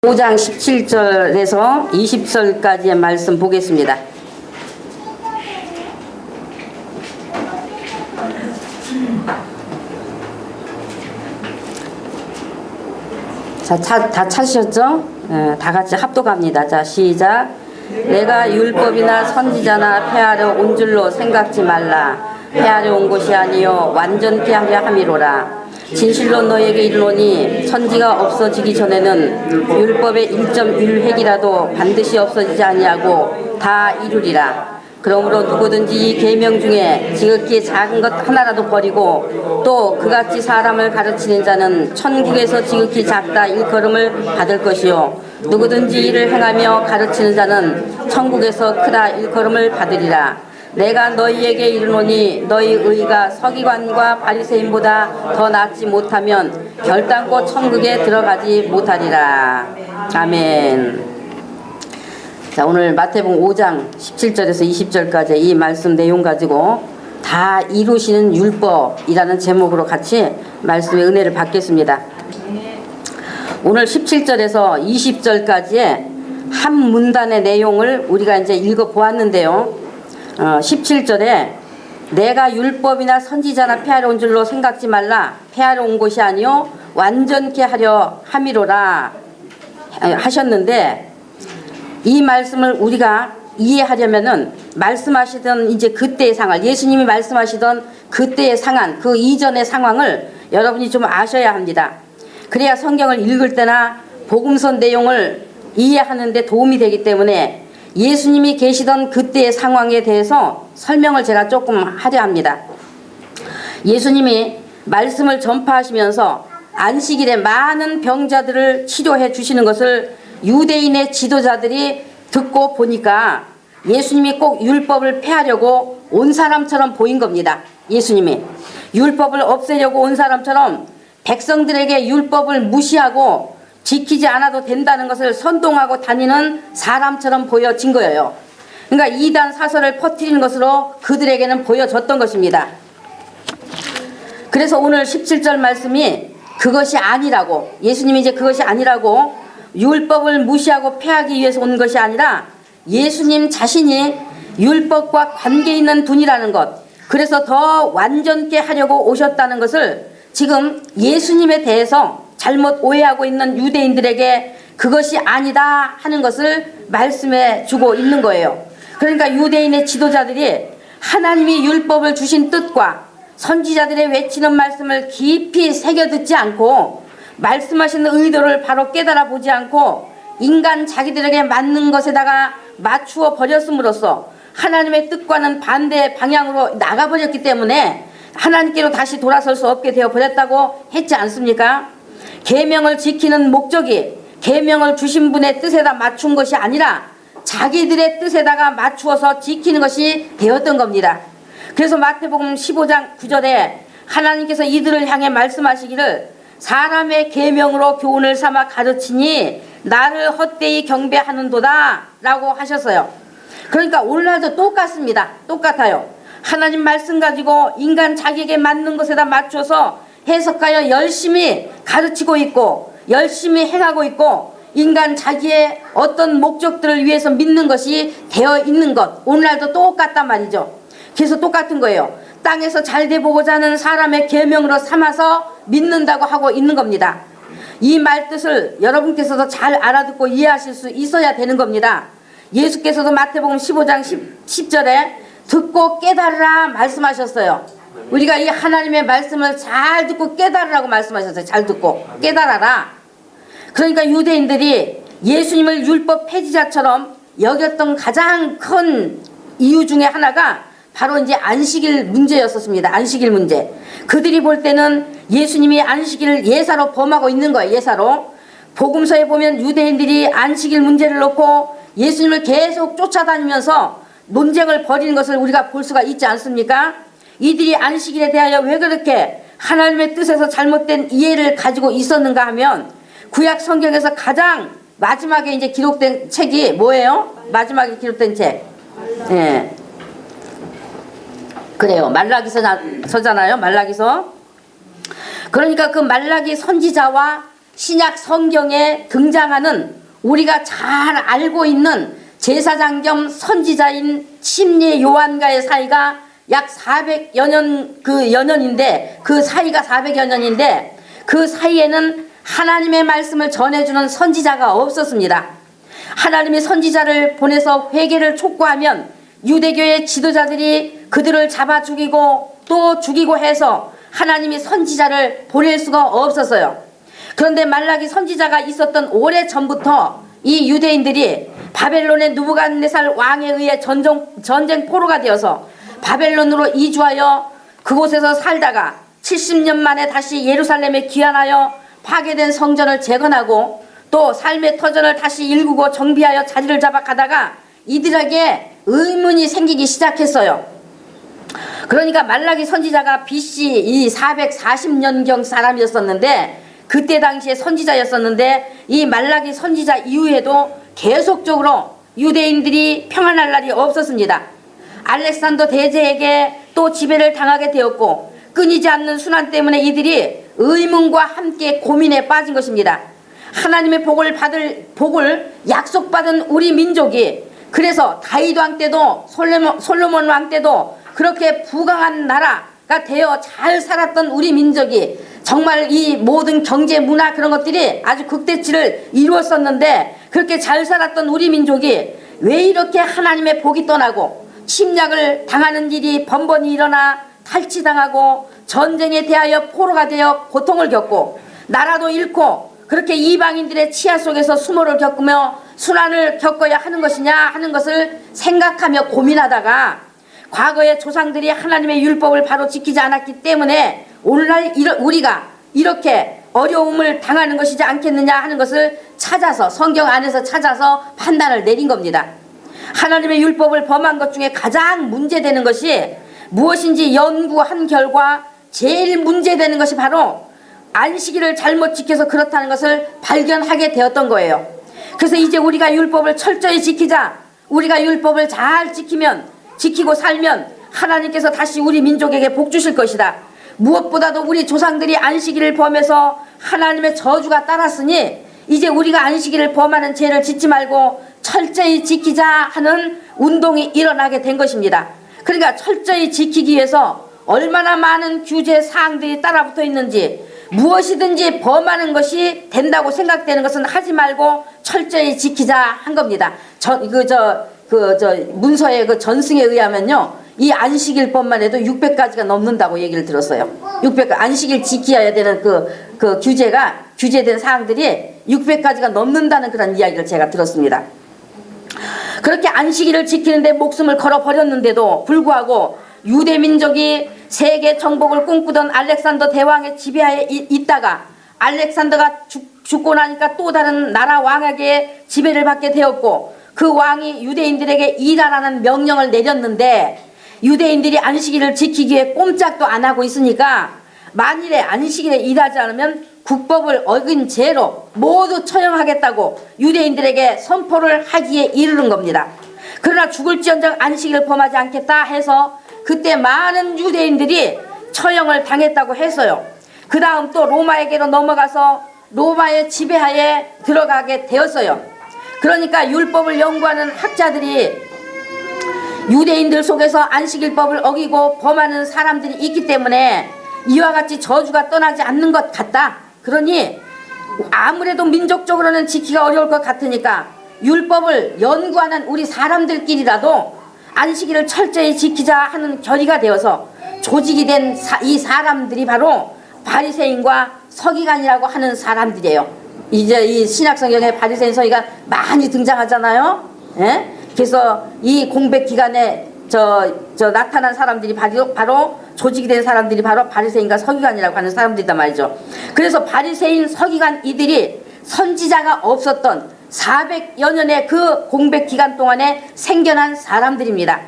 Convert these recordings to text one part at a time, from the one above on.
5장 17절에서 20절까지의 말씀 보겠습니다. 자, 다 찾으셨죠? 다 같이 합독합니다. 자, 시작. 내가 율법이나 선지자나 폐하려 온 줄로 생각지 말라. 폐하려 온 것이 아니요 완전케 하려 함이로라. 진실로 너에게 이르노니 선지가 없어지기 전에는 율법의 1.1획이라도 반드시 없어지지 아니하고 다 이루리라. 그러므로 누구든지 이 계명 중에 지극히 작은 것 하나라도 버리고 또 그같이 사람을 가르치는 자는 천국에서 지극히 작다 일컬음을 받을 것이요 누구든지 이를 행하며 가르치는 자는 천국에서 크다 일컬음을 받으리라. 내가 너희에게 이르노니 너희 의가 서기관과 바리새인보다 더 낫지 못하면 결단코 천국에 들어가지 못하리라. 아멘. 자, 오늘 마태복음 5장 17절에서 20절까지 이 말씀 내용 가지고 다 이루시는 율법이라는 제목으로 같이 말씀의 은혜를 받겠습니다. 오늘 17절에서 20절까지의 한 문단의 내용을 우리가 이제 읽어 보았는데요. 17절에 내가 율법이나 선지자나 폐하려 온 줄로 생각지 말라. 폐하려 온 것이 아니요 완전케 하려 함이로라 하셨는데, 이 말씀을 우리가 이해하려면은 말씀하시던 이제 그때의 상황, 예수님이 말씀하시던 그때의 상황, 그 이전의 상황을 여러분이 좀 아셔야 합니다. 그래야 성경을 읽을 때나 복음서 내용을 이해하는 데 도움이 되기 때문에 예수님이 계시던 그때의 상황에 대해서 설명을 제가 조금 하려 합니다. 예수님이 말씀을 전파하시면서 안식일에 많은 병자들을 치료해 주시는 것을 유대인의 지도자들이 듣고 보니까 예수님이 꼭 율법을 폐하려고 온 사람처럼 보인 겁니다. 예수님이 율법을 없애려고 온 사람처럼 백성들에게 율법을 무시하고 지키지 않아도 된다는 것을 선동하고 다니는 사람처럼 보여진 거예요. 그러니까 이단 사설을 퍼뜨리는 것으로 그들에게는 보여졌던 것입니다. 그래서 오늘 17절 말씀이 그것이 아니라고, 예수님이 이제 그것이 아니라고, 율법을 무시하고 폐하기 위해서 온 것이 아니라 예수님 자신이 율법과 관계 있는 분이라는 것, 그래서 더 완전케 하려고 오셨다는 것을 지금 예수님에 대해서 잘못 오해하고 있는 유대인들에게 그것이 아니다 하는 것을 말씀해 주고 있는 거예요. 그러니까 유대인의 지도자들이 하나님이 율법을 주신 뜻과 선지자들의 외치는 말씀을 깊이 새겨듣지 않고 말씀하시는 의도를 바로 깨달아 보지 않고 인간 자기들에게 맞는 것에다가 맞추어 버렸음으로써 하나님의 뜻과는 반대 방향으로 나가버렸기 때문에 하나님께로 다시 돌아설 수 없게 되어 버렸다고 했지 않습니까? 계명을 지키는 목적이 계명을 주신 분의 뜻에다 맞춘 것이 아니라 자기들의 뜻에다가 맞추어서 지키는 것이 되었던 겁니다. 그래서 마태복음 15장 9절에 하나님께서 이들을 향해 말씀하시기를 사람의 계명으로 교훈을 삼아 가르치니 나를 헛되이 경배하는도다 라고 하셨어요. 그러니까 오늘날도 똑같습니다. 똑같아요. 하나님 말씀 가지고 인간 자기에게 맞는 것에다 맞춰서 해석하여 열심히 가르치고 있고 열심히 행하고 있고 인간 자기의 어떤 목적들을 위해서 믿는 것이 되어 있는 것, 오늘날도 똑같단 말이죠. 그래서 똑같은 거예요. 땅에서 잘돼 보고자 하는 사람의 계명으로 삼아서 믿는다고 하고 있는 겁니다. 이 말뜻을 여러분께서도 잘 알아듣고 이해하실 수 있어야 되는 겁니다. 예수께서도 마태복음 15장 10절에 듣고 깨달으라 말씀하셨어요. 우리가 이 하나님의 말씀을 잘 듣고 깨달으라고 말씀하셨어요. 잘 듣고 깨달아라. 그러니까 유대인들이 예수님을 율법 폐지자처럼 여겼던 가장 큰 이유 중에 하나가 바로 이제 안식일 문제였었습니다. 안식일 문제. 그들이 볼 때는 예수님이 안식일을 예사로 범하고 있는 거예요. 예사로. 복음서에 보면 유대인들이 안식일 문제를 놓고 예수님을 계속 쫓아다니면서 논쟁을 벌이는 것을 우리가 볼 수가 있지 않습니까? 이들이 안식일에 대하여 왜 그렇게 하나님의 뜻에서 잘못된 이해를 가지고 있었는가 하면 구약 성경에서 가장 마지막에 이제 기록된 책이 뭐예요? 마지막에 기록된 책. 예. 그래요. 말라기서잖아요. 말라기서. 그러니까 그 말라기 선지자와 신약 성경에 등장하는 우리가 잘 알고 있는 제사장 겸 선지자인 침례 요한과의 사이가 약 400여 년 연년인데, 그 사이가 400여 년인데 그 사이에는 하나님의 말씀을 전해주는 선지자가 없었습니다. 하나님의 선지자를 보내서 회개를 촉구하면 유대교의 지도자들이 그들을 잡아 죽이고 또 죽이고 해서 하나님이 선지자를 보낼 수가 없었어요. 그런데 말라기 선지자가 있었던 오래전부터 이 유대인들이 바벨론의 느부갓네살 왕에 의해 전쟁 포로가 되어서 바벨론으로 이주하여 그곳에서 살다가 70년 만에 다시 예루살렘에 귀환하여 파괴된 성전을 재건하고 또 삶의 터전을 다시 일구고 정비하여 자리를 잡아 가다가 이들에게 의문이 생기기 시작했어요. 그러니까 말라기 선지자가 BC 이 440년경 사람이었었는데, 그때 당시에 선지자였었는데, 이 말라기 선지자 이후에도 계속적으로 유대인들이 평안할 날이 없었습니다. 알렉산더 대제에게 또 지배를 당하게 되었고, 끊이지 않는 순환 때문에 이들이 의문과 함께 고민에 빠진 것입니다. 하나님의 복을 약속받은 우리 민족이, 그래서 다윗 왕 때도 솔로몬 왕 때도 그렇게 부강한 나라가 되어 잘 살았던 우리 민족이, 정말 이 모든 경제 문화 그런 것들이 아주 극대치를 이루었었는데, 그렇게 잘 살았던 우리 민족이 왜 이렇게 하나님의 복이 떠나고 침략을 당하는 일이 번번이 일어나 탈취당하고 전쟁에 대하여 포로가 되어 고통을 겪고 나라도 잃고 그렇게 이방인들의 치하 속에서 수모를 겪으며 순환을 겪어야 하는 것이냐 하는 것을 생각하며 고민하다가, 과거의 조상들이 하나님의 율법을 바로 지키지 않았기 때문에 오늘날 우리가 이렇게 어려움을 당하는 것이지 않겠느냐 하는 것을 찾아서, 성경 안에서 찾아서 판단을 내린 겁니다. 하나님의 율법을 범한 것 중에 가장 문제되는 것이 무엇인지 연구한 결과 제일 문제되는 것이 바로 안식일을 잘못 지켜서 그렇다는 것을 발견하게 되었던 거예요. 그래서 이제 우리가 율법을 철저히 지키자, 우리가 율법을 잘 지키고 살면 하나님께서 다시 우리 민족에게 복 주실 것이다. 무엇보다도 우리 조상들이 안식일을 범해서 하나님의 저주가 따랐으니 이제 우리가 안식일을 범하는 죄를 짓지 말고 철저히 지키자 하는 운동이 일어나게 된 것입니다. 그러니까 철저히 지키기 위해서 얼마나 많은 규제 사항들이 따라붙어 있는지, 무엇이든지 범하는 것이 된다고 생각되는 것은 하지 말고 철저히 지키자 한 겁니다. 문서의 그 전승에 의하면요, 이 안식일법만 해도 600가지가 넘는다고 얘기를 들었어요. 600, 안식일 지켜야 되는 그 규제된 사항들이 600가지가 넘는다는 그런 이야기를 제가 들었습니다. 그렇게 안식일을 지키는데 목숨을 걸어 버렸는데도 불구하고 유대 민족이 세계 정복을 꿈꾸던 알렉산더 대왕의 지배하에 있다가 알렉산더가 죽고 나니까 또 다른 나라 왕에게 지배를 받게 되었고, 그 왕이 유대인들에게 일하라는 명령을 내렸는데 유대인들이 안식일을 지키기 위해 꼼짝도 안 하고 있으니까 만일에 안식일에 일하지 않으면 국법을 어긴 죄로 모두 처형하겠다고 유대인들에게 선포를 하기에 이르는 겁니다. 그러나 죽을지언정 안식일을 범하지 않겠다 해서 그때 많은 유대인들이 처형을 당했다고 했어요. 그 다음 또 로마에게로 넘어가서 로마의 지배하에 들어가게 되었어요. 그러니까 율법을 연구하는 학자들이 유대인들 속에서 안식일법을 어기고 범하는 사람들이 있기 때문에 이와 같이 저주가 떠나지 않는 것 같다. 그러니 아무래도 민족적으로는 지키기가 어려울 것 같으니까 율법을 연구하는 우리 사람들끼리라도 안식일을 철저히 지키자 하는 결의가 되어서 조직이 된 이 사람들이 바로 바리새인과 서기관이라고 하는 사람들이에요. 이제 이 신약성경에 바리새인 서기관 많이 등장하잖아요. 예? 그래서 이 공백 기간에 나타난 사람들이 바로 조직이 된 사람들이 바로 바리새인과 서기관이라고 하는 사람들이단 말이죠. 그래서 바리새인 서기관 이들이 선지자가 없었던 400여 년의 그 공백 기간 동안에 생겨난 사람들입니다.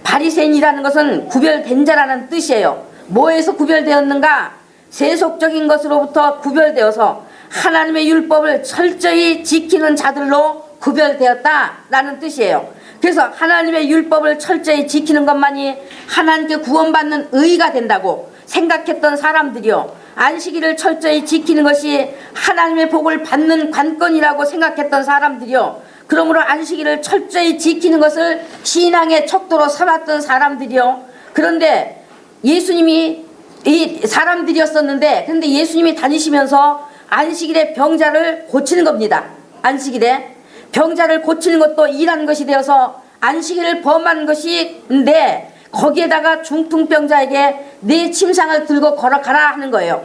바리새인이라는 것은 구별된 자라는 뜻이에요. 뭐에서 구별되었는가? 세속적인 것으로부터 구별되어서 하나님의 율법을 철저히 지키는 자들로 구별되었다라는 뜻이에요. 그래서 하나님의 율법을 철저히 지키는 것만이 하나님께 구원받는 의의가 된다고 생각했던 사람들이요, 안식일을 철저히 지키는 것이 하나님의 복을 받는 관건이라고 생각했던 사람들이요. 그러므로 안식일을 철저히 지키는 것을 신앙의 척도로 삼았던 사람들이요. 그런데 예수님이 이 사람들이었었는데, 그런데 예수님이 다니시면서 안식일에 병자를 고치는 겁니다. 안식일에 병자를 고치는 것도 일하는 것이 되어서 안식일을 범한 것인데, 거기에다가 중풍병자에게 네 침상을 들고 걸어가라 하는 거예요.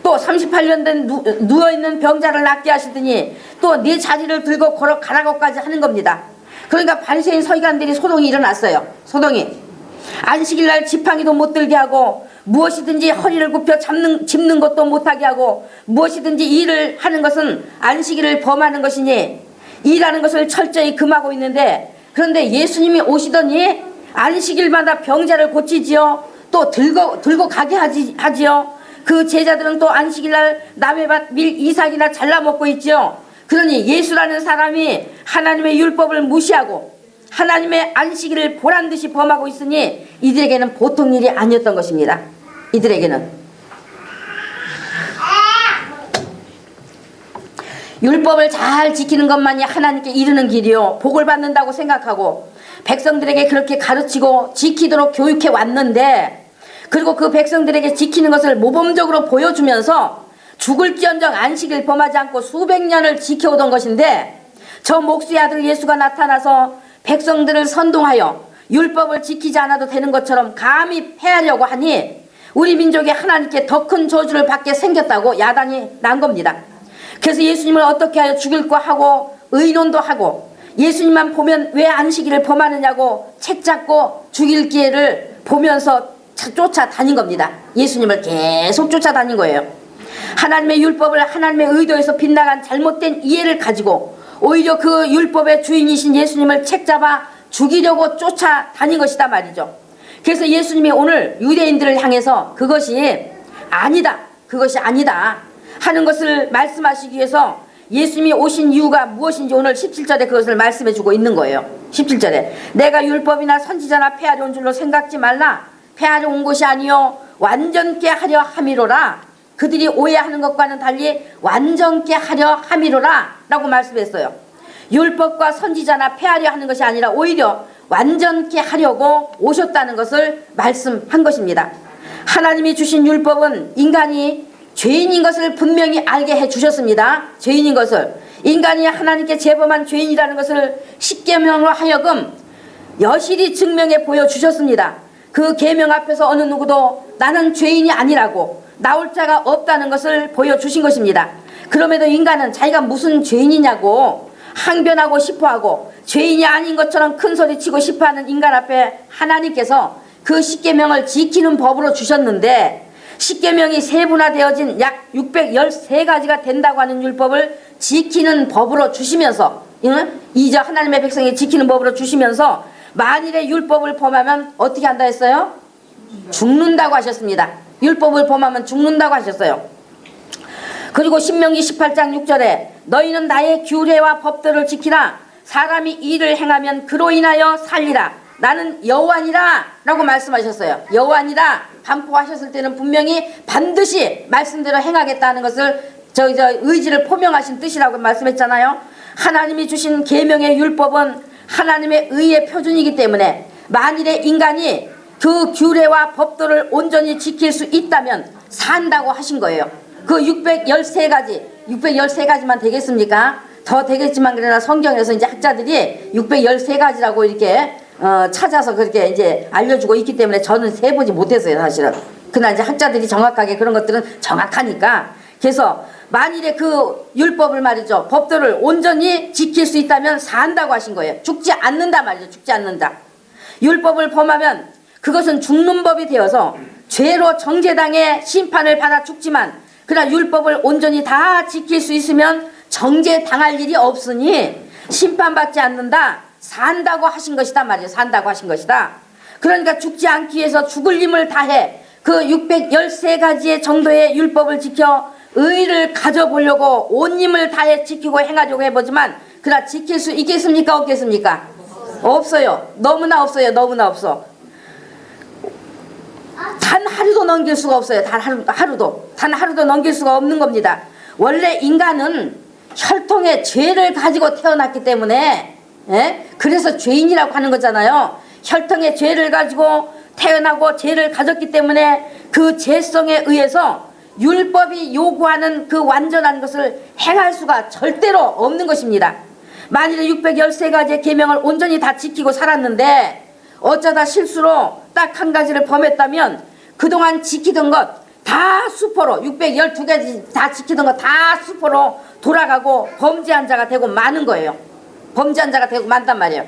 또 38년 된 누워있는 병자를 낫게 하시더니 또 네 자리를 들고 걸어가라고까지 하는 겁니다. 그러니까 바리새인 서기관들이 소동이 일어났어요. 소동이. 안식일날 지팡이도 못 들게 하고, 무엇이든지 허리를 굽혀 짚는 것도 못하게 하고, 무엇이든지 일을 하는 것은 안식일을 범하는 것이니 일하는 것을 철저히 금하고 있는데, 그런데 예수님이 오시더니 안식일마다 병자를 고치지요. 또 들고 가게 하지요. 그 제자들은 또 안식일날 남의 밭 밀 이삭이나 잘라 먹고 있지요. 그러니 예수라는 사람이 하나님의 율법을 무시하고 하나님의 안식일을 보란듯이 범하고 있으니 이들에게는 보통 일이 아니었던 것입니다. 이들에게는 율법을 잘 지키는 것만이 하나님께 이르는 길이요, 복을 받는다고 생각하고 백성들에게 그렇게 가르치고 지키도록 교육해 왔는데, 그리고 그 백성들에게 지키는 것을 모범적으로 보여주면서 죽을지언정 안식일 범하지 않고 수백 년을 지켜오던 것인데, 저 목수의 아들 예수가 나타나서 백성들을 선동하여 율법을 지키지 않아도 되는 것처럼 감히 패하려고 하니 우리 민족이 하나님께 더 큰 저주를 받게 생겼다고 야단이 난 겁니다. 그래서 예수님을 어떻게 하여 죽일까 하고 의논도 하고, 예수님만 보면 왜 안식일을 범하느냐고 책잡고 죽일 기회를 보면서 쫓아다닌 겁니다. 예수님을 계속 쫓아다닌 거예요. 하나님의 율법을 하나님의 의도에서 빗나간 잘못된 이해를 가지고 오히려 그 율법의 주인이신 예수님을 책잡아 죽이려고 쫓아다닌 것이다 말이죠. 그래서 예수님이 오늘 유대인들을 향해서 그것이 아니다, 그것이 아니다 하는 것을 말씀하시기 위해서 예수님이 오신 이유가 무엇인지 오늘 17절에 그것을 말씀해 주고 있는 거예요. 17절에 내가 율법이나 선지자나 폐하려 온 줄로 생각지 말라. 폐하려 온 것이 아니요 완전케 하려 함이로라. 그들이 오해하는 것과는 달리 완전케 하려 함이로라 라고 말씀했어요. 율법과 선지자나 폐하려 하는 것이 아니라 오히려 완전케 하려고 오셨다는 것을 말씀한 것입니다. 하나님이 주신 율법은 인간이 죄인인 것을 분명히 알게 해주셨습니다. 죄인인 것을, 인간이 하나님께 재범한 죄인이라는 것을 십계명으로 하여금 여실히 증명해 보여주셨습니다. 그 계명 앞에서 어느 누구도 나는 죄인이 아니라고, 나올 자가 없다는 것을 보여주신 것입니다. 그럼에도 인간은 자기가 무슨 죄인이냐고 항변하고 싶어하고 죄인이 아닌 것처럼 큰소리치고 싶어하는 인간 앞에 하나님께서 그 십계명을 지키는 법으로 주셨는데, 십계명이 세분화되어진 약 613가지가 된다고 하는 율법을 지키는 법으로 주시면서, 이제 하나님의 백성이 지키는 법으로 주시면서 만일에 율법을 범하면 어떻게 한다 했어요? 죽는다고 하셨습니다. 율법을 범하면 죽는다고 하셨어요. 그리고 신명기 18장 6절에 너희는 나의 규례와 법들을 지키라. 사람이 일을 행하면 그로 인하여 살리라. 나는 여호와니라 라고 말씀하셨어요. 여호와니라 반포하셨을 때는 분명히 반드시 말씀대로 행하겠다는 것을 저 의지를 표명하신 뜻이라고 말씀했잖아요. 하나님이 주신 계명의 율법은 하나님의 의의 표준이기 때문에 만일에 인간이 그 규례와 법도를 온전히 지킬 수 있다면 산다고 하신 거예요. 그 613가지만 되겠습니까? 더 되겠지만, 그러나 성경에서 이제 학자들이 613가지라고 이렇게 찾아서 그렇게 이제 알려주고 있기 때문에 저는 세보지 못했어요, 사실은. 그러나 이제 학자들이 정확하게 그런 것들은 정확하니까. 그래서 만일에 그 율법을 말이죠, 법도를 온전히 지킬 수 있다면 산다고 하신 거예요. 죽지 않는다 말이죠. 죽지 않는다. 율법을 범하면 그것은 죽는 법이 되어서 죄로 정죄당해 심판을 받아 죽지만, 그러나 율법을 온전히 다 지킬 수 있으면 정죄당할 일이 없으니 심판받지 않는다, 산다고 하신 것이다 말이에요. 산다고 하신 것이다. 그러니까 죽지 않기 위해서 죽을 힘을 다해 그 613가지의 정도의 율법을 지켜 의를 가져보려고 온 힘을 다해 지키고 행하려고 해보지만, 그러나 지킬 수 있겠습니까? 없겠습니까? 없어요. 너무나 없어요. 너무나 없어. 단 하루도 넘길 수가 없어요. 단 하루도 넘길 수가 없는 겁니다. 원래 인간은 혈통의 죄를 가지고 태어났기 때문에, 그래서 죄인이라고 하는 거잖아요. 혈통의 죄를 가지고 태어나고 죄를 가졌기 때문에 그 죄성에 의해서 율법이 요구하는 그 완전한 것을 행할 수가 절대로 없는 것입니다. 만일에 613가지의 계명을 온전히 다 지키고 살았는데 어쩌다 실수로 딱 한 가지를 범했다면 그동안 지키던 것 다 수포로, 612가지 다 지키던 것 다 수포로 돌아가고 범죄한 자가 되고 마는 거예요. 범죄한 자가 되고 만단 말이에요.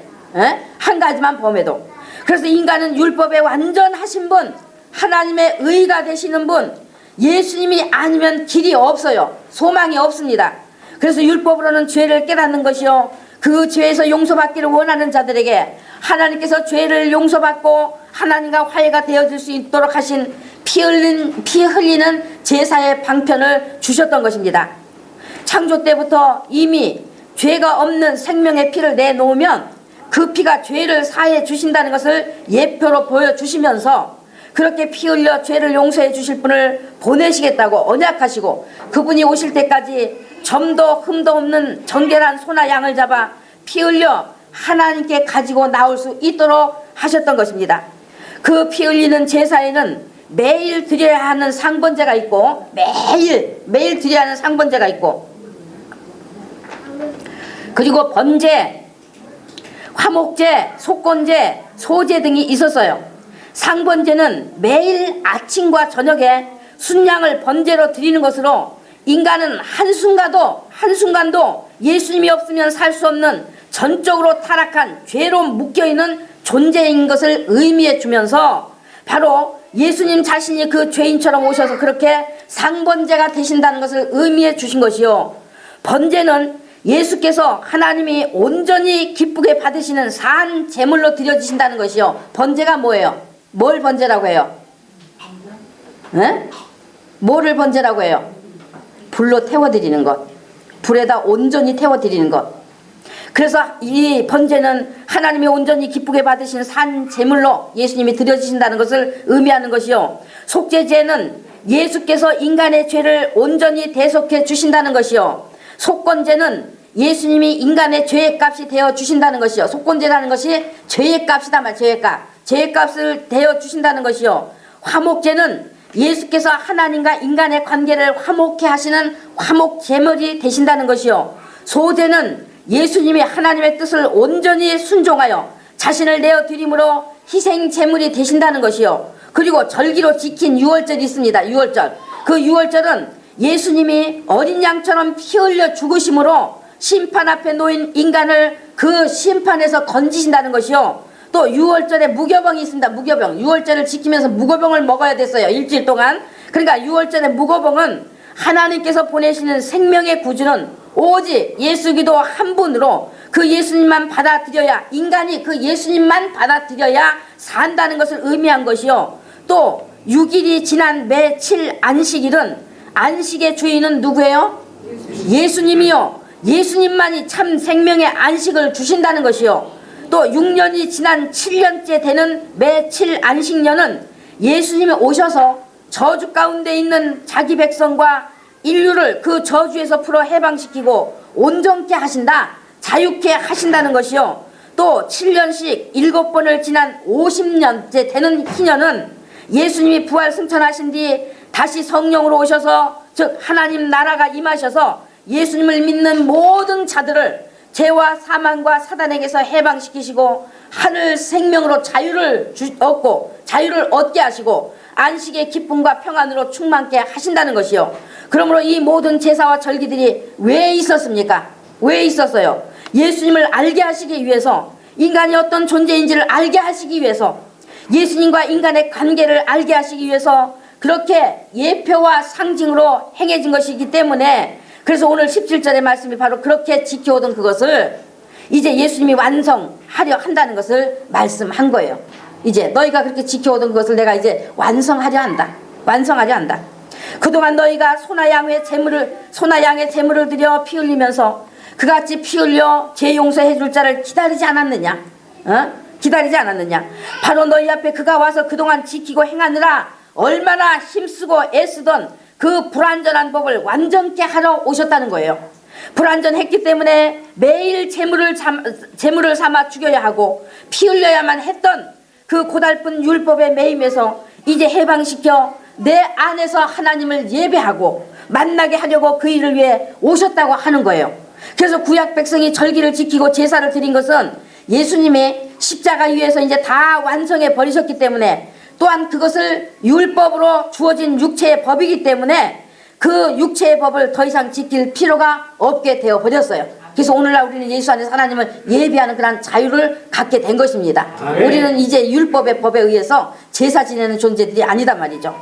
한 가지만 범해도. 그래서 인간은 율법에 완전하신 분, 하나님의 의가 되시는 분, 예수님이 아니면 길이 없어요. 소망이 없습니다. 그래서 율법으로는 죄를 깨닫는 것이요, 그 죄에서 용서받기를 원하는 자들에게 하나님께서 죄를 용서받고 하나님과 화해가 되어질 수 있도록 하신 피 흘리는 제사의 방편을 주셨던 것입니다. 창조 때부터 이미 죄가 없는 생명의 피를 내놓으면 그 피가 죄를 사해 주신다는 것을 예표로 보여주시면서 그렇게 피 흘려 죄를 용서해 주실 분을 보내시겠다고 언약하시고, 그분이 오실 때까지 점도 흠도 없는 정결한 소나 양을 잡아 피 흘려 하나님께 가지고 나올 수 있도록 하셨던 것입니다. 그 피 흘리는 제사에는 매일 드려야 하는 상번제가 있고, 매일 드려야 하는 상번제가 있고, 그리고 번제, 화목제, 속건제, 소제 등이 있었어요. 상번제는 매일 아침과 저녁에 순양을 번제로 드리는 것으로 인간은 한순간도 예수님이 없으면 살 수 없는 전적으로 타락한 죄로 묶여있는 존재인 것을 의미해 주면서 바로 예수님 자신이 그 죄인처럼 오셔서 그렇게 상번제가 되신다는 것을 의미해 주신 것이요, 번제는 예수께서 하나님이 온전히 기쁘게 받으시는 산 제물로 드려지신다는 것이요. 번제가 뭐예요? 뭘 번제라고 해요? 뭐를 번제라고 해요? 불로 태워드리는 것, 불에다 온전히 태워드리는 것. 그래서 이 번제는 하나님이 온전히 기쁘게 받으신 산 제물로 예수님이 드려지신다는 것을 의미하는 것이요, 속죄제는 예수께서 인간의 죄를 온전히 대속해 주신다는 것이요, 속건제는 예수님이 인간의 죄의 값이 되어 주신다는 것이요, 속건제라는 것이 죄의 값이다 말, 죄의 값을 되어 주신다는 것이요, 화목제는 예수께서 하나님과 인간의 관계를 화목케 하시는 화목 제물이 되신다는 것이요, 소제는 예수님이 하나님의 뜻을 온전히 순종하여 자신을 내어 드림으로 희생 제물이 되신다는 것이요, 그리고 절기로 지킨 유월절이 있습니다. 유월절. 그 유월절은 예수님이 어린 양처럼 피 흘려 죽으심으로 심판 앞에 놓인 인간을 그 심판에서 건지신다는 것이요, 또 유월절에 무교병이 있습니다. 무교병. 유월절을 지키면서 무교병을 먹어야 됐어요. 일주일 동안. 그러니까 유월절의 무교병은 하나님께서 보내시는 생명의 구주는 오직 예수 기도 한 분으로 그 예수님만 받아들여야, 인간이 그 예수님만 받아들여야 산다는 것을 의미한 것이요, 또 6일이 지난 매 7 안식일은 안식의 주인은 누구예요? 예수님이요. 예수님만이 참 생명의 안식을 주신다는 것이요, 또 6년이 지난 7년째 되는 매 7 안식년은 예수님이 오셔서 저주 가운데 있는 자기 백성과 인류를 그 저주에서 풀어 해방시키고 온전케 하신다, 자유케 하신다는 것이요, 또 7년씩 7번을 지난 50년째 되는 희년은 예수님이 부활 승천하신 뒤 다시 성령으로 오셔서, 즉 하나님 나라가 임하셔서 예수님을 믿는 모든 자들을 죄와 사망과 사단에게서 해방시키시고 하늘 생명으로 자유를 얻게 하시고 안식의 기쁨과 평안으로 충만케 하신다는 것이요. 그러므로 이 모든 제사와 절기들이 왜 있었습니까? 왜 있었어요? 예수님을 알게 하시기 위해서, 인간이 어떤 존재인지를 알게 하시기 위해서, 예수님과 인간의 관계를 알게 하시기 위해서 그렇게 예표와 상징으로 행해진 것이기 때문에, 그래서 오늘 17절의 말씀이 바로 그렇게 지켜오던 그것을 이제 예수님이 완성하려 한다는 것을 말씀한 거예요. 이제 너희가 그렇게 지켜오던 것을 내가 이제 완성하려 한다. 그동안 너희가 소나 양의 제물을 드려 피 흘리면서 그같이 피 흘려 죄 용서해 줄 자를 기다리지 않았느냐? 기다리지 않았느냐. 바로 너희 앞에 그가 와서 그동안 지키고 행하느라 얼마나 힘쓰고 애쓰던 그 불완전한 법을 완전케 하러 오셨다는 거예요. 불완전했기 때문에 매일 제물을 삼아 죽여야 하고 피 흘려야만 했던 그 고달픈 율법의 매임에서 이제 해방시켜 내 안에서 하나님을 예배하고 만나게 하려고 그 일을 위해 오셨다고 하는 거예요. 그래서 구약 백성이 절기를 지키고 제사를 드린 것은 예수님이 십자가 위에서 이제 다 완성해 버리셨기 때문에, 또한 그것을 율법으로 주어진 육체의 법이기 때문에 그 육체의 법을 더 이상 지킬 필요가 없게 되어 버렸어요. 그래서 오늘날 우리는 예수 안에서 하나님을 예배하는 그런 자유를 갖게 된 것입니다. 우리는 이제 율법의 법에 의해서 제사 지내는 존재들이 아니다 말이죠.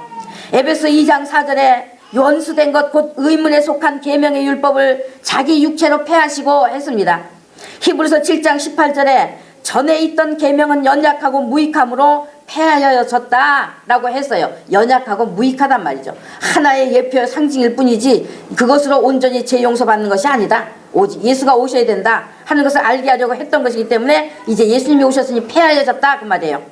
에베소 2장 4절에 원수된 것 곧 의문에 속한 계명의 율법을 자기 육체로 폐하시고 했습니다. 히브리서 7장 18절에 전에 있던 계명은 연약하고 무익함으로 폐하여졌다 라고 했어요. 연약하고 무익하단 말이죠. 하나의 예표의 상징일 뿐이지 그것으로 온전히 죄 용서받는 것이 아니다. 오직 예수가 오셔야 된다 하는 것을 알게 하려고 했던 것이기 때문에 이제 예수님이 오셨으니 폐하여졌다 그 말이에요.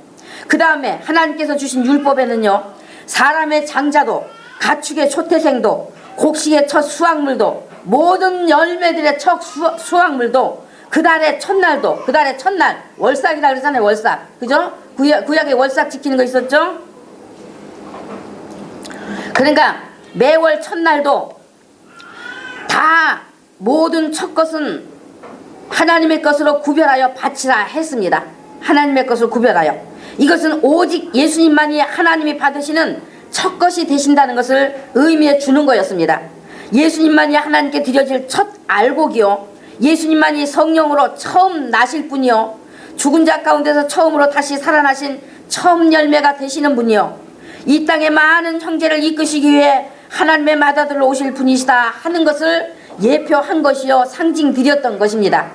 그 다음에 하나님께서 주신 율법에는요, 사람의 장자도 가축의 초태생도 곡식의 첫 수확물도 모든 열매들의 첫 수확물도 그 달의 첫날도, 그 달의 첫날 월삭이라 그러잖아요. 월삭, 그죠? 구약에 월삭 지키는 거 있었죠? 그러니까 매월 첫날도 다 모든 첫 것은 하나님의 것으로 구별하여 바치라 했습니다. 하나님의 것을 구별하여. 이것은 오직 예수님만이 하나님이 받으시는 첫 것이 되신다는 것을 의미해 주는 거였습니다. 예수님만이 하나님께 드려질 첫 알곡이요, 예수님만이 성령으로 처음 나실 분이요, 죽은 자 가운데서 처음으로 다시 살아나신 처음 열매가 되시는 분이요, 이 땅의 많은 형제를 이끄시기 위해 하나님의 맏아들로 오실 분이시다 하는 것을 예표한 것이요, 상징드렸던 것입니다.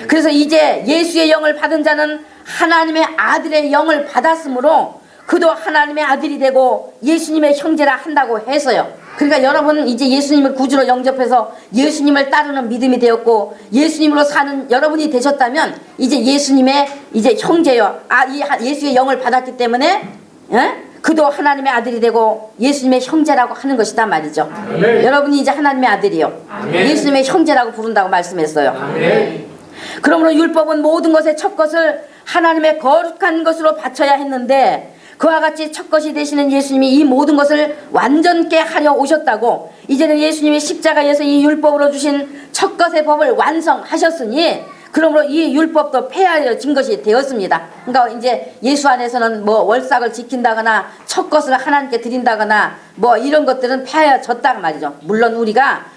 그래서 이제 예수의 영을 받은 자는 하나님의 아들의 영을 받았으므로 그도 하나님의 아들이 되고 예수님의 형제라 한다고 해서요. 그러니까 여러분은 이제 예수님을 구주로 영접해서 예수님을 따르는 믿음이 되었고 예수님으로 사는 여러분이 되셨다면 이제 예수님의 이제 형제요, 예수의 영을 받았기 때문에 그도 하나님의 아들이 되고 예수님의 형제라고 하는 것이다 말이죠. 아멘. 여러분이 이제 하나님의 아들이요, 아멘. 예수님의 형제라고 부른다고 말씀했어요. 아멘. 그러므로 율법은 모든 것의 첫 것을 하나님의 거룩한 것으로 바쳐야 했는데 그와 같이 첫 것이 되시는 예수님이 이 모든 것을 완전케 하려 오셨다고, 이제는 예수님이 십자가에서 이 율법으로 주신 첫 것의 법을 완성하셨으니 그러므로 이 율법도 폐하여진 것이 되었습니다. 그러니까 이제 예수 안에서는 뭐 월삭을 지킨다거나 첫 것을 하나님께 드린다거나 뭐 이런 것들은 폐하여졌다 말이죠. 물론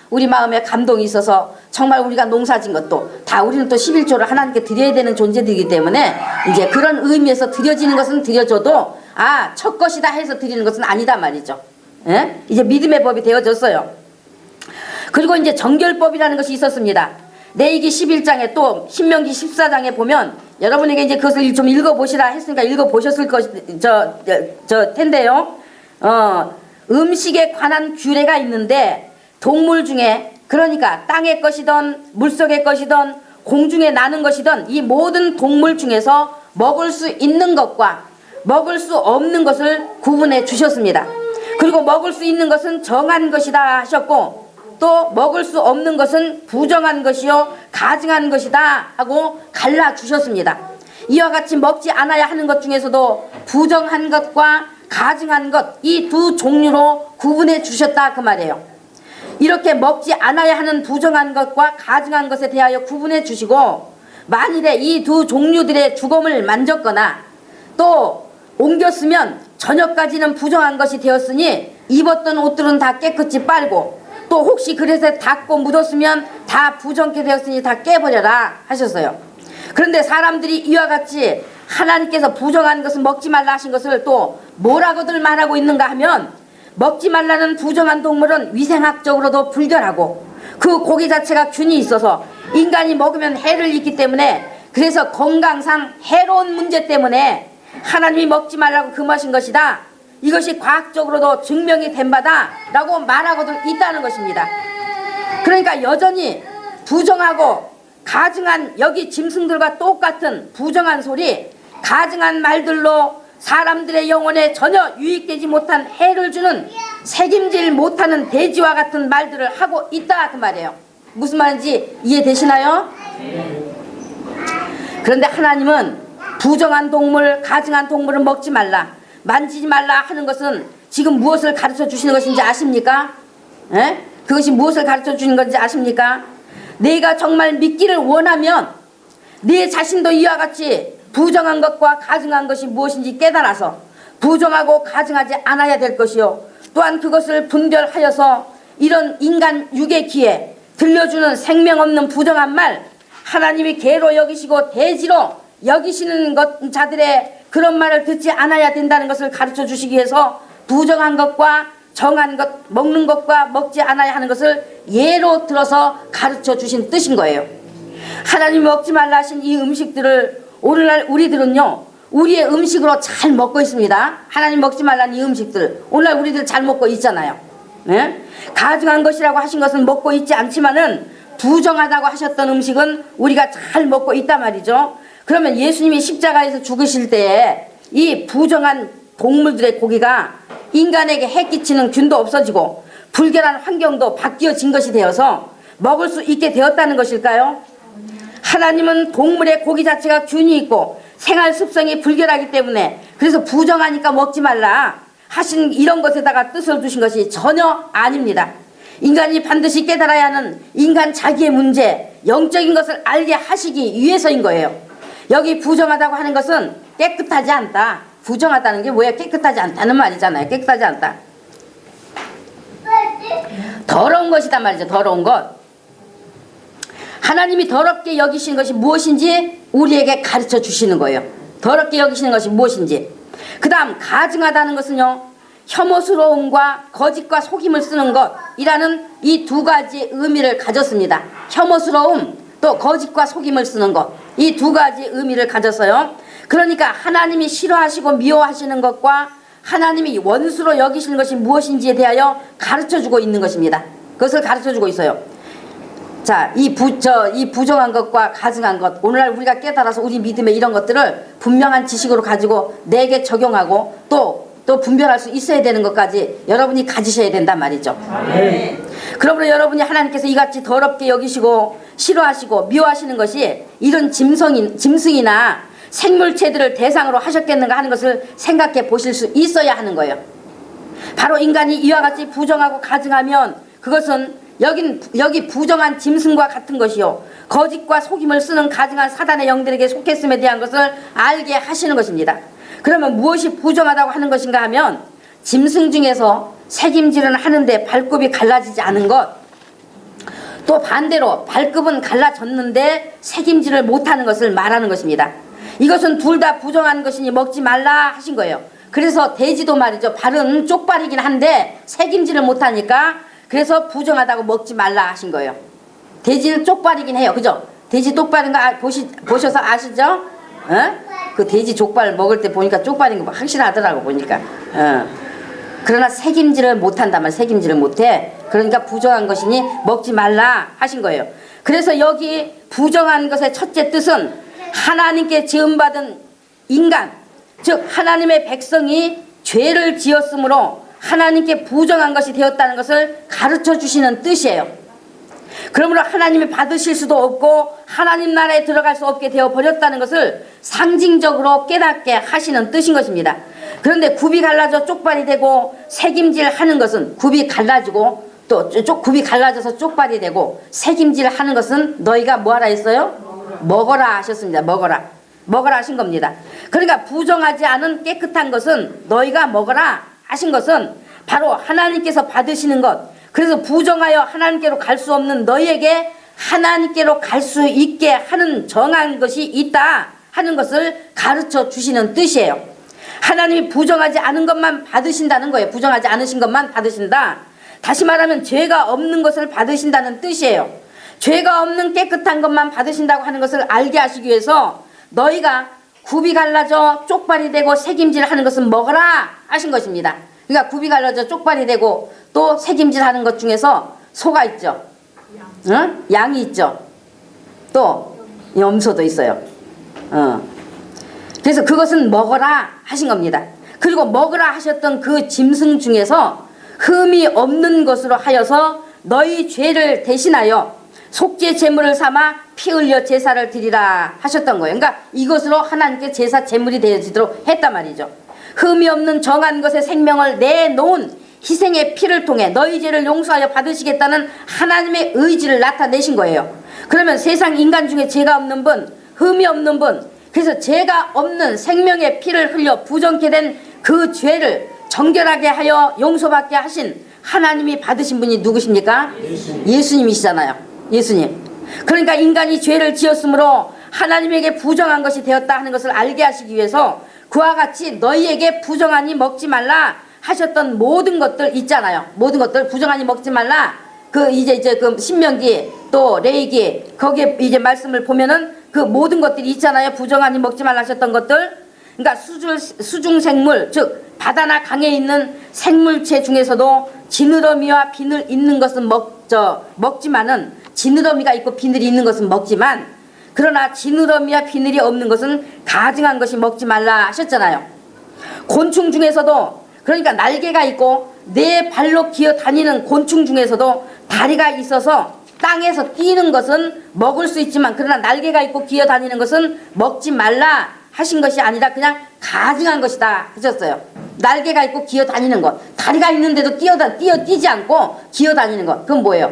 우리 마음에 감동이 있어서 정말 우리가 농사진 것도 다 우리는 또 11조를 하나님께 드려야 되는 존재들이기 때문에 이제 그런 의미에서 드려지는 것은 드려져도 첫 것이다 해서 드리는 것은 아니다 말이죠. 예? 이제 믿음의 법이 되어졌어요. 그리고 이제 정결법이라는 것이 있었습니다. 레위기 11장에 또 신명기 14장에 보면 여러분에게 이제 그것을 좀 읽어보시라 했으니까 읽어보셨을 텐데요. 음식에 관한 규례가 있는데 동물 중에, 그러니까 땅의 것이든 물속의 것이든 공중에 나는 것이든 이 모든 동물 중에서 먹을 수 있는 것과 먹을 수 없는 것을 구분해 주셨습니다. 그리고 먹을 수 있는 것은 정한 것이다 하셨고 또 먹을 수 없는 것은 부정한 것이요 가증한 것이다 하고 갈라 주셨습니다. 이와 같이 먹지 않아야 하는 것 중에서도 부정한 것과 가증한 것, 이 두 종류로 구분해 주셨다 그 말이에요. 이렇게 먹지 않아야 하는 부정한 것과 가증한 것에 대하여 구분해 주시고, 만일에 이 두 종류들의 죽음을 만졌거나 또 옮겼으면 저녁까지는 부정한 것이 되었으니 입었던 옷들은 다 깨끗이 빨고, 또 혹시 그릇에 닿고 묻었으면 다 부정케 되었으니 다 깨버려라 하셨어요. 그런데 사람들이 이와 같이 하나님께서 부정한 것은 먹지 말라 하신 것을 또 뭐라고들 말하고 있는가 하면, 먹지 말라는 부정한 동물은 위생학적으로도 불결하고 그 고기 자체가 균이 있어서 인간이 먹으면 해를 입기 때문에, 그래서 건강상 해로운 문제 때문에 하나님이 먹지 말라고 금하신 것이다, 이것이 과학적으로도 증명이 된 바다 라고 말하고도 있다는 것입니다. 그러니까 여전히 부정하고 가증한, 여기 짐승들과 똑같은 부정한 소리, 가증한 말들로 사람들의 영혼에 전혀 유익되지 못한 해를 주는 책임질 못하는 돼지와 같은 말들을 하고 있다 그 말이에요. 무슨 말인지 이해되시나요? 그런데 하나님은 부정한 동물, 가증한 동물은 먹지 말라, 만지지 말라 하는 것은 지금 무엇을 가르쳐 주시는 것인지 아십니까? 에? 그것이 무엇을 가르쳐 주는 건지 아십니까? 내가 정말 믿기를 원하면 네 자신도 이와 같이 부정한 것과 가증한 것이 무엇인지 깨달아서 부정하고 가증하지 않아야 될 것이요, 또한 그것을 분별하여서 이런 인간 육의 귀에 들려주는 생명 없는 부정한 말, 하나님이 개로 여기시고 돼지로 여기시는 자들의 그런 말을 듣지 않아야 된다는 것을 가르쳐 주시기 위해서 부정한 것과 정한 것, 먹는 것과 먹지 않아야 하는 것을 예로 들어서 가르쳐 주신 뜻인 거예요. 하나님이 먹지 말라 하신 이 음식들을 오늘날 우리들은요, 우리의 음식으로 잘 먹고 있습니다. 하나님 먹지 말라는 이 음식들 오늘날 우리들 잘 먹고 있잖아요. 네? 가증한 것이라고 하신 것은 먹고 있지 않지만은 부정하다고 하셨던 음식은 우리가 잘 먹고 있단 말이죠. 그러면 예수님이 십자가에서 죽으실 때에 이 부정한 동물들의 고기가 인간에게 해 끼치는 균도 없어지고 불결한 환경도 바뀌어진 것이 되어서 먹을 수 있게 되었다는 것일까요? 하나님은 동물의 고기 자체가 균이 있고 생활 습성이 불결하기 때문에 그래서 부정하니까 먹지 말라 하신 이런 것에다가 뜻을 두신 것이 전혀 아닙니다. 인간이 반드시 깨달아야 하는 인간 자기의 문제, 영적인 것을 알게 하시기 위해서인 거예요. 여기 부정하다고 하는 것은 깨끗하지 않다. 부정하다는 게 뭐야? 깨끗하지 않다는 말이잖아요. 깨끗하지 않다. 더러운 것이단 말이죠. 더러운 것. 하나님이 더럽게 여기시는 것이 무엇인지 우리에게 가르쳐 주시는 거예요. 더럽게 여기시는 것이 무엇인지. 그 다음 가증하다는 것은요, 혐오스러움과 거짓과 속임을 쓰는 것이라는 이 두 가지 의미를 가졌습니다. 혐오스러움 또 거짓과 속임을 쓰는 것, 이 두 가지 의미를 가졌어요. 그러니까 하나님이 싫어하시고 미워하시는 것과 하나님이 원수로 여기시는 것이 무엇인지에 대하여 가르쳐주고 있는 것입니다. 그것을 가르쳐주고 있어요. 자, 이 부정한 것과 가증한 것, 오늘날 우리가 깨달아서 우리 믿음의 이런 것들을 분명한 지식으로 가지고 내게 적용하고 또 분별할 수 있어야 되는 것까지 여러분이 가지셔야 된단 말이죠. 네. 그러므로 여러분이 하나님께서 이같이 더럽게 여기시고 싫어하시고 미워하시는 것이 이런 짐승이나 생물체들을 대상으로 하셨겠는가 하는 것을 생각해 보실 수 있어야 하는 거예요. 바로 인간이 이와 같이 부정하고 가증하면 그것은 여기 부정한 짐승과 같은 것이요, 거짓과 속임을 쓰는 가증한 사단의 영들에게 속했음에 대한 것을 알게 하시는 것입니다. 그러면 무엇이 부정하다고 하는 것인가 하면 짐승 중에서 새김질은 하는데 발굽이 갈라지지 않은 것, 또 반대로 발굽은 갈라졌는데 새김질을 못하는 것을 말하는 것입니다. 이것은 둘 다 부정한 것이니 먹지 말라 하신 거예요. 그래서 돼지도 말이죠, 발은 쪽발이긴 한데 새김질을 못하니까 그래서 부정하다고 먹지 말라 하신 거예요. 돼지는 쪽발이긴 해요. 그죠? 돼지 쪽발인 거 보셔서 아시죠? 그 돼지 족발 먹을 때 보니까 쪽발인 거 확실하더라고 보니까. 그러나 새김질을 못한단 말이야. 새김질을 못해. 그러니까 부정한 것이니 먹지 말라 하신 거예요. 그래서 여기 부정한 것의 첫째 뜻은 하나님께 지음받은 인간, 즉 하나님의 백성이 죄를 지었으므로 하나님께 부정한 것이 되었다는 것을 가르쳐 주시는 뜻이에요. 그러므로 하나님이 받으실 수도 없고 하나님 나라에 들어갈 수 없게 되어 버렸다는 것을 상징적으로 깨닫게 하시는 뜻인 것입니다. 그런데 굽이 갈라져 쪽발이 되고 새김질 하는 것은 굽이 갈라지고 또 굽이 갈라져서 쪽발이 되고 새김질 하는 것은 너희가 뭐하라 했어요? 먹어라 하셨습니다. 먹어라 하신 겁니다. 그러니까 부정하지 않은 깨끗한 것은 너희가 먹어라 하신 것은 바로 하나님께서 받으시는 것, 그래서 부정하여 하나님께로 갈 수 없는 너희에게 하나님께로 갈 수 있게 하는 정한 것이 있다 하는 것을 가르쳐 주시는 뜻이에요. 하나님이 부정하지 않은 것만 받으신다는 거예요. 부정하지 않으신 것만 받으신다. 다시 말하면 죄가 없는 것을 받으신다는 뜻이에요. 죄가 없는 깨끗한 것만 받으신다고 하는 것을 알게 하시기 위해서 너희가 굽이 갈라져 쪽발이 되고 새김질 하는 것은 먹어라 하신 것입니다. 그러니까 굽이 갈라져 쪽발이 되고 또 새김질 하는 것 중에서 소가 있죠. 양이 있죠. 또 염소도 있어요. 그래서 그것은 먹어라 하신 겁니다. 그리고 먹으라 하셨던 그 짐승 중에서 흠이 없는 것으로 하여서 너희 죄를 대신하여 속죄 제물을 삼아 피 흘려 제사를 드리라 하셨던 거예요. 그러니까 이것으로 하나님께 제사 제물이 되어지도록 했단 말이죠. 흠이 없는 정한 것의 생명을 내놓은 희생의 피를 통해 너희 죄를 용서하여 받으시겠다는 하나님의 의지를 나타내신 거예요. 그러면 세상 인간 중에 죄가 없는 분, 흠이 없는 분, 그래서 죄가 없는 생명의 피를 흘려 부정케 된 그 죄를 정결하게 하여 용서받게 하신 하나님이 받으신 분이 누구십니까? 예수님이시잖아요. 예수님. 그러니까 인간이 죄를 지었으므로 하나님에게 부정한 것이 되었다 하는 것을 알게 하시기 위해서 그와 같이 너희에게 부정하니 먹지 말라 하셨던 모든 것들 있잖아요. 모든 것들 부정하니 먹지 말라. 그 이제 그 신명기 또 레위기 거기에 이제 말씀을 보면은 그 모든 것들이 있잖아요. 부정하니 먹지 말라 하셨던 것들. 그러니까 수중생물 즉 바다나 강에 있는 생물체 중에서도 지느러미와 비늘 있는 것은 먹지만은 지느러미가 있고 비늘이 있는 것은 먹지만 그러나 지느러미와 비늘이 없는 것은 가증한 것이 먹지 말라 하셨잖아요. 곤충 중에서도 그러니까 날개가 있고 네 발로 기어 다니는 곤충 중에서도 다리가 있어서 땅에서 뛰는 것은 먹을 수 있지만 그러나 날개가 있고 기어 다니는 것은 먹지 말라 하신 것이 아니라 그냥 가증한 것이다 하셨어요. 날개가 있고 기어 다니는 것, 다리가 있는데도 뛰지 않고 기어 다니는 것, 그건 뭐예요?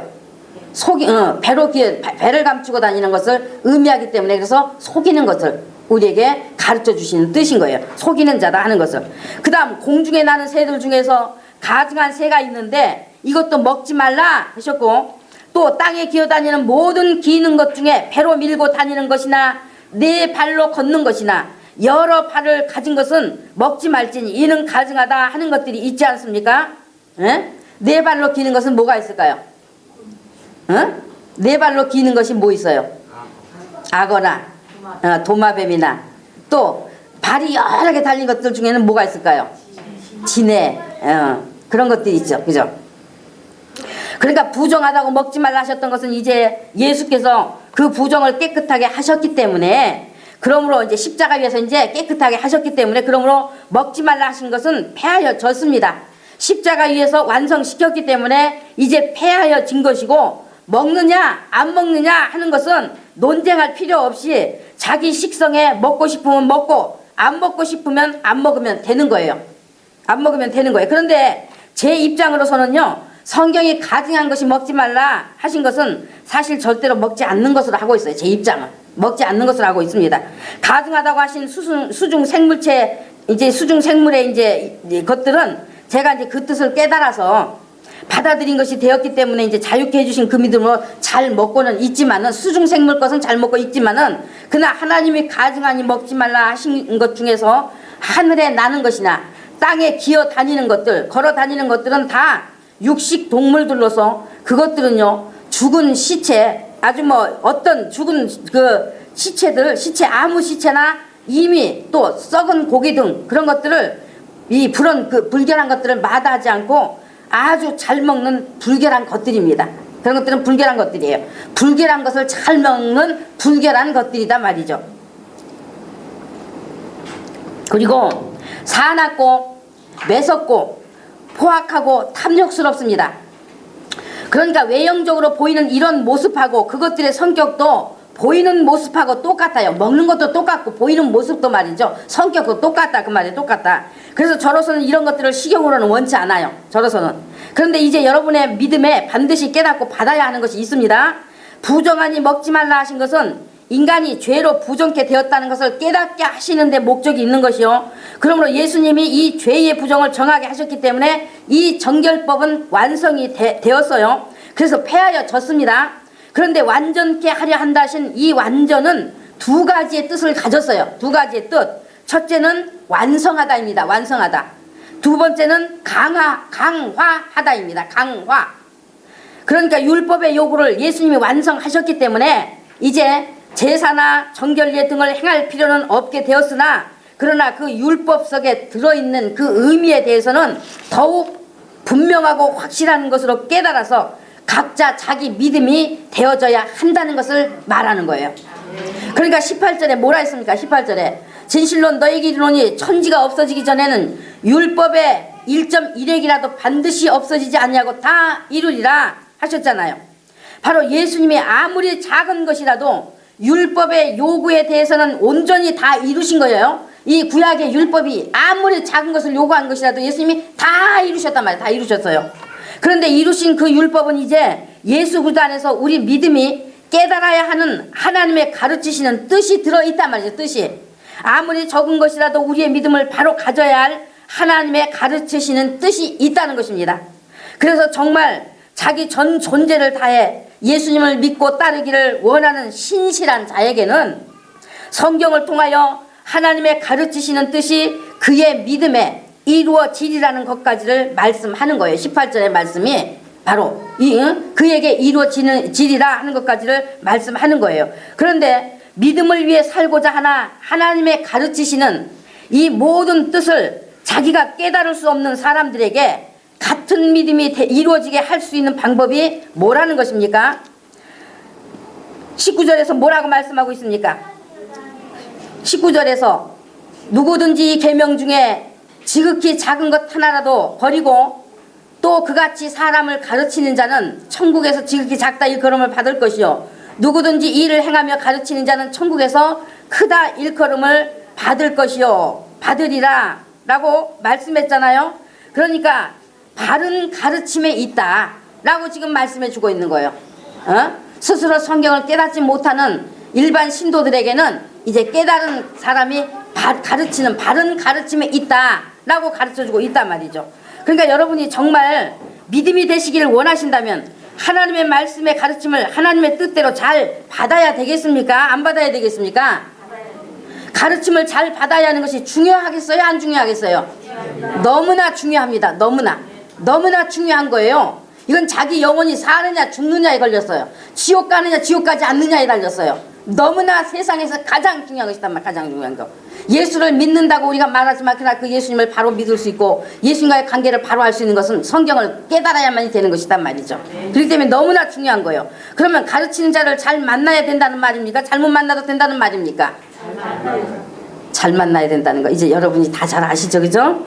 배를 감추고 다니는 것을 의미하기 때문에 그래서 속이는 것을 우리에게 가르쳐 주시는 뜻인 거예요. 속이는 자다 하는 것을. 그 다음 공중에 나는 새들 중에서 가증한 새가 있는데 이것도 먹지 말라 하셨고 또 땅에 기어다니는 모든 기는 것 중에 배로 밀고 다니는 것이나 네 발로 걷는 것이나 여러 발을 가진 것은 먹지 말지니 이는 가증하다 하는 것들이 있지 않습니까? 에? 네 발로 기는 것은 뭐가 있을까요? 네 발로 기는 것이 뭐 있어요? 악어나 도마뱀이나 또 발이 여러 개 달린 것들 중에는 뭐가 있을까요? 지네 그런 것들이 있죠. 그죠? 그러니까 부정하다고 먹지 말라 하셨던 것은 이제 예수께서 그 부정을 깨끗하게 하셨기 때문에 그러므로 이제 십자가 위에서 이제 깨끗하게 하셨기 때문에 그러므로 먹지 말라 하신 것은 폐하여졌습니다. 십자가 위에서 완성시켰기 때문에 이제 폐하여진 것이고 먹느냐 안 먹느냐 하는 것은 논쟁할 필요 없이 자기 식성에 먹고 싶으면 먹고 안 먹고 싶으면 안 먹으면 되는 거예요. 안 먹으면 되는 거예요. 그런데 제 입장으로서는요. 성경이 가증한 것이 먹지 말라 하신 것은 사실 절대로 먹지 않는 것으로 하고 있어요. 제 입장은. 먹지 않는 것으로 하고 있습니다. 가증하다고 하신 수중 생물체, 이제 수중 생물의 이제 것들은 제가 이제 그 뜻을 깨달아서 받아들인 것이 되었기 때문에 이제 자유케 해주신 그 믿음으로 잘 먹고는 있지만은 수중 생물 것은 잘 먹고 있지만은 그러나 하나님이 가증하니 먹지 말라 하신 것 중에서 하늘에 나는 것이나 땅에 기어 다니는 것들, 걸어 다니는 것들은 다 육식 동물들로서 그것들은요 죽은 시체 아주 뭐 어떤 죽은 그 시체들 시체 아무 시체나 이미 또 썩은 고기 등 그런 것들을 이 불결한 것들을 마다하지 않고 아주 잘 먹는 불결한 것들입니다. 그런 것들은 불결한 것들이에요. 불결한 것을 잘 먹는 불결한 것들이다 말이죠. 그리고 사납고 매섭고 포악하고 탐욕스럽습니다. 그러니까 외형적으로 보이는 이런 모습하고 그것들의 성격도 보이는 모습하고 똑같아요. 먹는 것도 똑같고 보이는 모습도 말이죠. 성격도 똑같다 그 말이에요. 똑같다. 그래서 저로서는 이런 것들을 식용으로는 원치 않아요. 저로서는. 그런데 이제 여러분의 믿음에 반드시 깨닫고 받아야 하는 것이 있습니다. 부정하니 먹지 말라 하신 것은 인간이 죄로 부정케 되었다는 것을 깨닫게 하시는 데 목적이 있는 것이요. 그러므로 예수님이 이 죄의 부정을 정하게 하셨기 때문에 이 정결법은 완성이 되었어요. 그래서 폐하여졌습니다. 그런데 완전케 하려 한다 하신 이 완전은 두 가지의 뜻을 가졌어요. 두 가지의 뜻. 첫째는 완성하다입니다. 완성하다. 두 번째는 강화하다입니다. 강화. 그러니까 율법의 요구를 예수님이 완성하셨기 때문에 이제 제사나 정결례 등을 행할 필요는 없게 되었으나 그러나 그 율법 속에 들어있는 그 의미에 대해서는 더욱 분명하고 확실한 것으로 깨달아서 각자 자기 믿음이 되어져야 한다는 것을 말하는 거예요. 그러니까 18절에 뭐라 했습니까? 18절에 진실로 너에게 이르노니 천지가 없어지기 전에는 율법의 1.1핵이라도 반드시 없어지지 않냐고 다 이루리라 하셨잖아요. 바로 예수님이 아무리 작은 것이라도 율법의 요구에 대해서는 온전히 다 이루신 거예요. 이 구약의 율법이 아무리 작은 것을 요구한 것이라도 예수님이 다 이루셨단 말이에요. 다 이루셨어요. 그런데 이루신 그 율법은 이제 예수 그리스도 안에서 우리 믿음이 깨달아야 하는 하나님의 가르치시는 뜻이 들어있단 말이죠. 뜻이. 아무리 적은 것이라도 우리의 믿음을 바로 가져야 할 하나님의 가르치시는 뜻이 있다는 것입니다. 그래서 정말 자기 전 존재를 다해 예수님을 믿고 따르기를 원하는 신실한 자에게는 성경을 통하여 하나님의 가르치시는 뜻이 그의 믿음에 이루어지리라는 것까지를 말씀하는 거예요. 18절의 말씀이 바로 그에게 이루어지리라 하는 것까지를 말씀하는 거예요. 그런데 믿음을 위해 살고자 하나 하나님의 가르치시는 이 모든 뜻을 자기가 깨달을 수 없는 사람들에게 같은 믿음이 이루어지게 할 수 있는 방법이 뭐라는 것입니까? 19절에서 뭐라고 말씀하고 있습니까? 19절에서 누구든지 이 계명 중에 지극히 작은 것 하나라도 버리고 또 그같이 사람을 가르치는 자는 천국에서 지극히 작다 일컬음을 받을 것이요 누구든지 이 일을 행하며 가르치는 자는 천국에서 크다 일컬음을 받을 것이요 받으리라 라고 말씀했잖아요. 그러니까 바른 가르침에 있다 라고 지금 말씀해 주고 있는 거예요. 스스로 성경을 깨닫지 못하는 일반 신도들에게는 이제 깨달은 사람이 가르치는 바른 가르침에 있다 라고 가르쳐 주고 있단 말이죠. 그러니까 여러분이 정말 믿음이 되시기를 원하신다면 하나님의 말씀의 가르침을 하나님의 뜻대로 잘 받아야 되겠습니까? 안 받아야 되겠습니까? 가르침을 잘 받아야 하는 것이 중요하겠어요? 안 중요하겠어요? 너무나 중요합니다. 너무나 중요한 거예요. 이건 자기 영혼이 사느냐 죽느냐에 걸렸어요. 지옥 가느냐 지옥 가지 않느냐에 달렸어요. 너무나 세상에서 가장 중요한 것이단 말이에요. 가장 중요한 거. 예수를 믿는다고 우리가 말하지만 그러나 그 예수님을 바로 믿을 수 있고 예수님과의 관계를 바로 할 수 있는 것은 성경을 깨달아야만 되는 것이단 말이죠. 그렇기 때문에 너무나 중요한 거예요. 그러면 가르치는 자를 잘 만나야 된다는 말입니까? 잘못 만나도 된다는 말입니까? 잘 만나야 된다는 거 이제 여러분이 다 잘 아시죠, 그죠?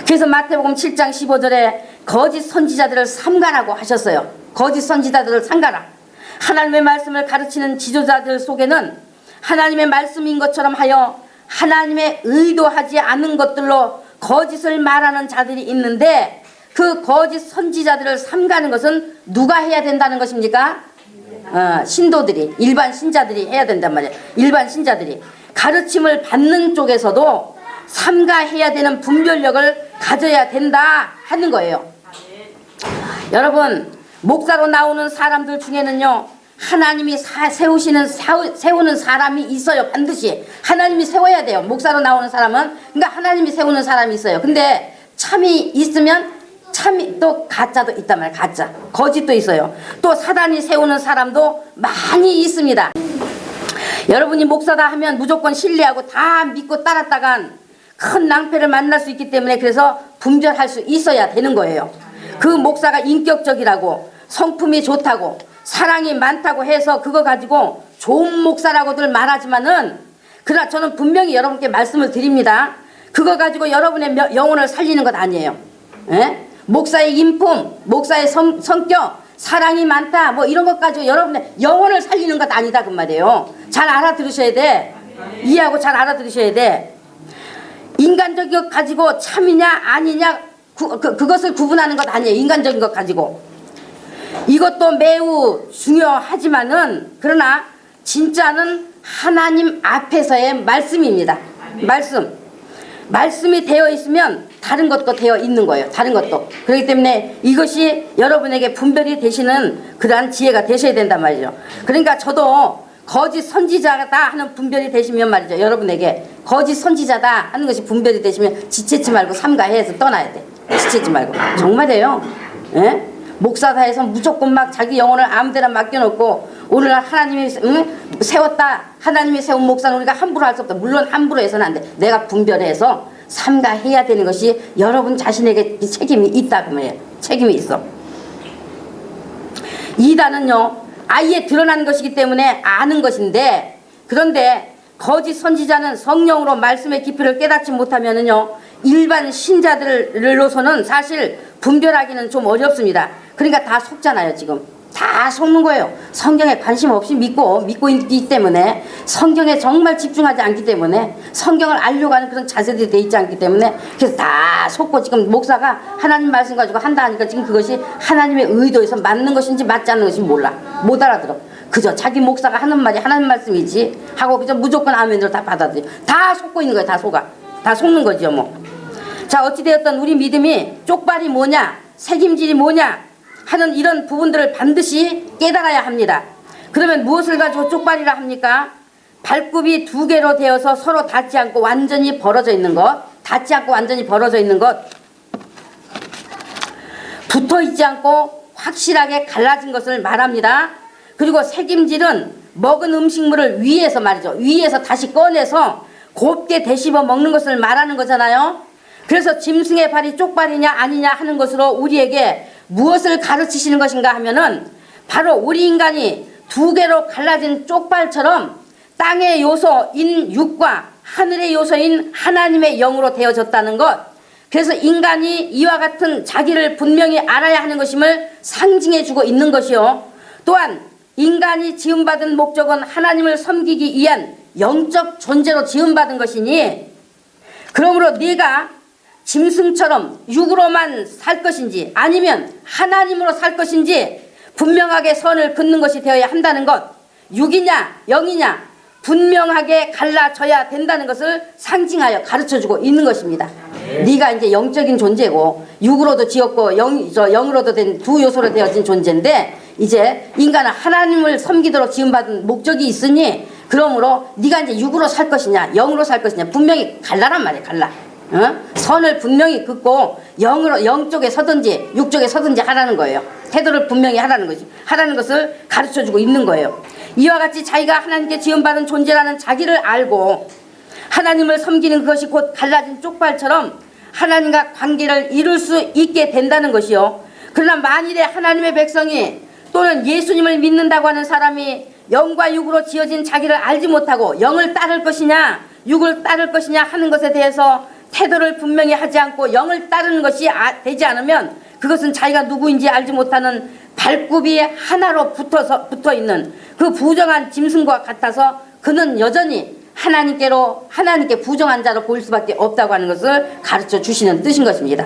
그래서 마태복음 7장 15절에 거짓 선지자들을 삼가라고 하셨어요. 거짓 선지자들을 삼가라. 하나님의 말씀을 가르치는 지도자들 속에는 하나님의 말씀인 것처럼 하여 하나님의 의도하지 않은 것들로 거짓을 말하는 자들이 있는데 그 거짓 선지자들을 삼가는 것은 누가 해야 된다는 것입니까? 신도들이, 일반 신자들이 해야 된단 말이에요. 일반 신자들이. 가르침을 받는 쪽에서도 삼가해야 되는 분별력을 가져야 된다 하는 거예요. 여러분, 목사로 나오는 사람들 중에는요, 하나님이 세우는 사람이 있어요. 반드시 하나님이 세워야 돼요. 목사로 나오는 사람은. 그러니까 하나님이 세우는 사람이 있어요. 근데 참이 있으면 참이 또 가짜도 있단 말이에요. 가짜, 거짓도 있어요. 또 사단이 세우는 사람도 많이 있습니다. 여러분이 목사다 하면 무조건 신뢰하고 다 믿고 따랐다간 큰 낭패를 만날 수 있기 때문에 그래서 분별할 수 있어야 되는 거예요. 그 목사가 인격적이라고 성품이 좋다고 사랑이 많다고 해서 그거 가지고 좋은 목사라고들 말하지만은 그러나 저는 분명히 여러분께 말씀을 드립니다. 그거 가지고 여러분의 영혼을 살리는 것 아니에요. 에? 목사의 인품, 목사의 성격, 사랑이 많다 뭐 이런 것 가지고 여러분의 영혼을 살리는 것 아니다 그 말이에요. 잘 알아들으셔야 돼. 이해하고 잘 알아들으셔야 돼. 인간적인 것 가지고 참이냐 아니냐 그것을 구분하는 것 아니에요. 인간적인 것 가지고. 이것도 매우 중요하지만은 그러나 진짜는 하나님 앞에서의 말씀입니다. 말씀이 되어 있으면 다른 것도 되어 있는 거예요. 다른 것도. 그렇기 때문에 이것이 여러분에게 분별이 되시는 그러한 지혜가 되셔야 된단 말이죠. 그러니까 저도 거짓 선지자다 하는 분별이 되시면 말이죠. 여러분에게 거짓 선지자다 하는 것이 분별이 되시면 지체치 말고 삼가해서 떠나야 돼. 지체치 말고. 정말이에요. 예? 목사다 해서 무조건 막 자기 영혼을 아무데나 맡겨놓고 오늘날 하나님이 세웠다. 하나님이 세운 목사는 우리가 함부로 할 수 없다. 물론 함부로 해서는 안 돼. 내가 분별해서 삼가해야 되는 것이 여러분 자신에게 책임이 있다 그 말이에요. 책임이 있어. 이단은요 아예 드러난 것이기 때문에 아는 것인데 그런데 거짓 선지자는 성령으로 말씀의 깊이를 깨닫지 못하면은요, 일반 신자들로서는 사실 분별하기는 좀 어렵습니다. 그러니까 다 속잖아요. 지금 다 속는 거예요. 성경에 관심 없이 믿고 있기 때문에, 성경에 정말 집중하지 않기 때문에, 성경을 알려고 하는 그런 자세들이 돼 있지 않기 때문에, 그래서 다 속고, 지금 목사가 하나님 말씀 가지고 한다 하니까 지금 그것이 하나님의 의도에서 맞는 것인지 맞지 않는 것인지 몰라. 못 알아들어. 그저 자기 목사가 하는 말이 하나님 말씀이지 하고 그저 무조건 아멘으로 다 받아들여. 다 속고 있는 거예요. 다 속아. 다 속는 거죠 뭐. 자, 어찌되었든 우리 믿음이 쪽발이 뭐냐, 책임질이 뭐냐 하는 이런 부분들을 반드시 깨달아야 합니다. 그러면 무엇을 가지고 쪽발이라 합니까? 발굽이 두 개로 되어서 서로 닿지 않고 완전히 벌어져 있는 것, 닿지 않고 완전히 벌어져 있는 것, 붙어 있지 않고 확실하게 갈라진 것을 말합니다. 그리고 색임질은 먹은 음식물을 위에서 말이죠. 위에서 다시 꺼내서 곱게 되씹어 먹는 것을 말하는 거잖아요. 그래서 짐승의 발이 쪽발이냐 아니냐 하는 것으로 우리에게 무엇을 가르치시는 것인가 하면은, 바로 우리 인간이 두 개로 갈라진 쪽발처럼 땅의 요소인 육과 하늘의 요소인 하나님의 영으로 되어졌다는 것. 그래서 인간이 이와 같은 자기를 분명히 알아야 하는 것임을 상징해 주고 있는 것이요, 또한 인간이 지음받은 목적은 하나님을 섬기기 위한 영적 존재로 지음받은 것이니, 그러므로 네가 짐승처럼 육으로만 살 것인지 아니면 하나님으로 살 것인지 분명하게 선을 긋는 것이 되어야 한다는 것, 육이냐 영이냐 분명하게 갈라져야 된다는 것을 상징하여 가르쳐주고 있는 것입니다. 네가 이제 영적인 존재고 육으로도 지었고 영으로도 된 두 요소로 되어진 존재인데, 이제 인간은 하나님을 섬기도록 지음받은 목적이 있으니, 그러므로 네가 이제 육으로 살 것이냐 영으로 살 것이냐 분명히 갈라란 말이야. 갈라. 선을 분명히 긋고 영쪽에 서든지 육쪽에 서든지 하라는 거예요. 태도를 분명히 하라는 것을 가르쳐주고 있는 거예요. 이와 같이 자기가 하나님께 지음받은 존재라는 자기를 알고 하나님을 섬기는 그것이 곧 갈라진 쪽발처럼 하나님과 관계를 이룰 수 있게 된다는 것이요. 그러나 만일에 하나님의 백성이 또는 예수님을 믿는다고 하는 사람이 영과 육으로 지어진 자기를 알지 못하고 영을 따를 것이냐 육을 따를 것이냐 하는 것에 대해서 태도를 분명히 하지 않고 영을 따르는 것이 되지 않으면, 그것은 자기가 누구인지 알지 못하는 발굽이 하나로 붙어있는 그 부정한 짐승과 같아서 그는 여전히 하나님께 부정한 자로 보일 수밖에 없다고 하는 것을 가르쳐 주시는 뜻인 것입니다.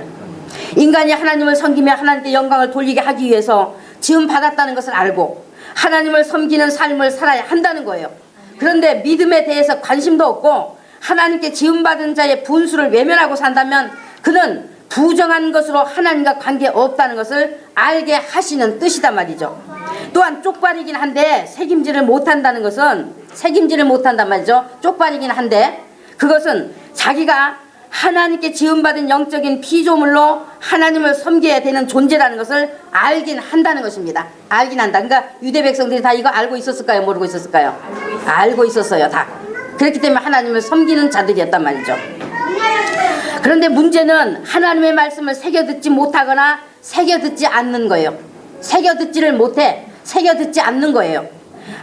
인간이 하나님을 섬기며 하나님께 영광을 돌리게 하기 위해서 지음 받았다는 것을 알고 하나님을 섬기는 삶을 살아야 한다는 거예요. 그런데 믿음에 대해서 관심도 없고 하나님께 지음받은 자의 분수를 외면하고 산다면 그는 부정한 것으로 하나님과 관계없다는 것을 알게 하시는 뜻이단 말이죠. 또한 쪽발이긴 한데 책임질을 못한다는 것은, 책임질을 못한단 말이죠. 쪽발이긴 한데 그것은 자기가 하나님께 지음받은 영적인 피조물로 하나님을 섬겨야 되는 존재라는 것을 알긴 한다는 것입니다. 알긴 한다. 그러니까 유대 백성들이 다 이거 알고 있었을까요? 모르고 있었을까요? 알고 있었어요. 다. 그렇기 때문에 하나님을 섬기는 자들이었단 말이죠. 그런데 문제는 하나님의 말씀을 새겨듣지 못하거나 새겨듣지 않는 거예요. 새겨듣지를 못해. 새겨듣지 않는 거예요.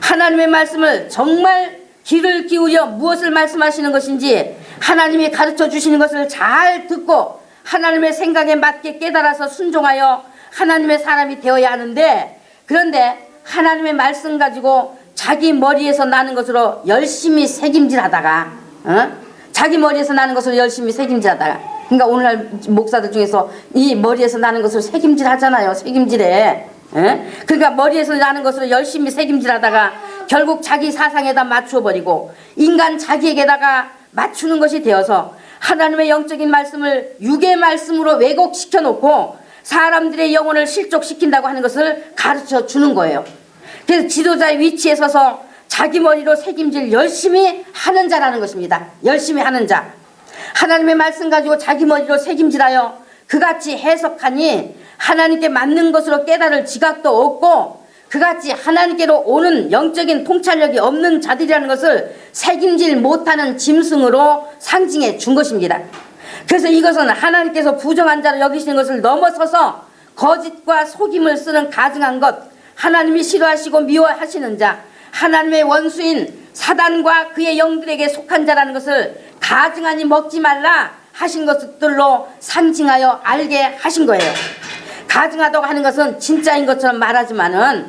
하나님의 말씀을 정말 귀를 기울여 무엇을 말씀하시는 것인지 하나님이 가르쳐 주시는 것을 잘 듣고 하나님의 생각에 맞게 깨달아서 순종하여 하나님의 사람이 되어야 하는데, 그런데 하나님의 말씀 가지고 자기 머리에서 나는 것으로 열심히 새김질하다가 자기 머리에서 나는 것으로 열심히 새김질하다가, 그러니까 오늘날 목사들 중에서 이 머리에서 나는 것으로 새김질 하잖아요. 새김질해. 그러니까 머리에서 나는 것으로 열심히 새김질하다가 결국 자기 사상에다 맞추어버리고 인간 자기에게다가 맞추는 것이 되어서 하나님의 영적인 말씀을 육의 말씀으로 왜곡시켜 놓고 사람들의 영혼을 실족시킨다고 하는 것을 가르쳐 주는 거예요. 그래서 지도자의 위치에 서서 자기 머리로 새김질 열심히 하는 자라는 것입니다. 열심히 하는 자. 하나님의 말씀 가지고 자기 머리로 새김질하여 그같이 해석하니 하나님께 맞는 것으로 깨달을 지각도 없고 그같이 하나님께로 오는 영적인 통찰력이 없는 자들이라는 것을 새김질 못하는 짐승으로 상징해 준 것입니다. 그래서 이것은 하나님께서 부정한 자로 여기시는 것을 넘어서서 거짓과 속임을 쓰는 가증한 것, 하나님이 싫어하시고 미워하시는 자, 하나님의 원수인 사단과 그의 영들에게 속한 자라는 것을 가증하니 먹지 말라 하신 것들로 상징하여 알게 하신 거예요. 가증하다고 하는 것은 진짜인 것처럼 말하지만은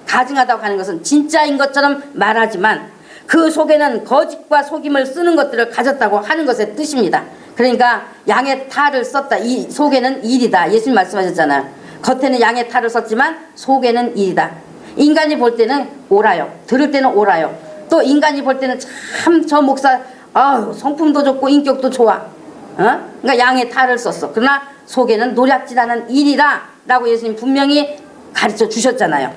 가증하다고 하는 것은 진짜인 것처럼 말하지만 그 속에는 거짓과 속임을 쓰는 것들을 가졌다고 하는 것의 뜻입니다. 그러니까 양의 탈을 썼다. 이 속에는 일이다. 예수님 말씀하셨잖아요. 겉에는 양의 탈을 썼지만 속에는 일이다. 인간이 볼 때는 옳아요. 들을 때는 옳아요. 또 인간이 볼 때는 참 저 목사 성품도 좋고 인격도 좋아. 그러니까 양의 탈을 썼어. 그러나 속에는 노략질하는 일이라 라고 예수님 분명히 가르쳐 주셨잖아요.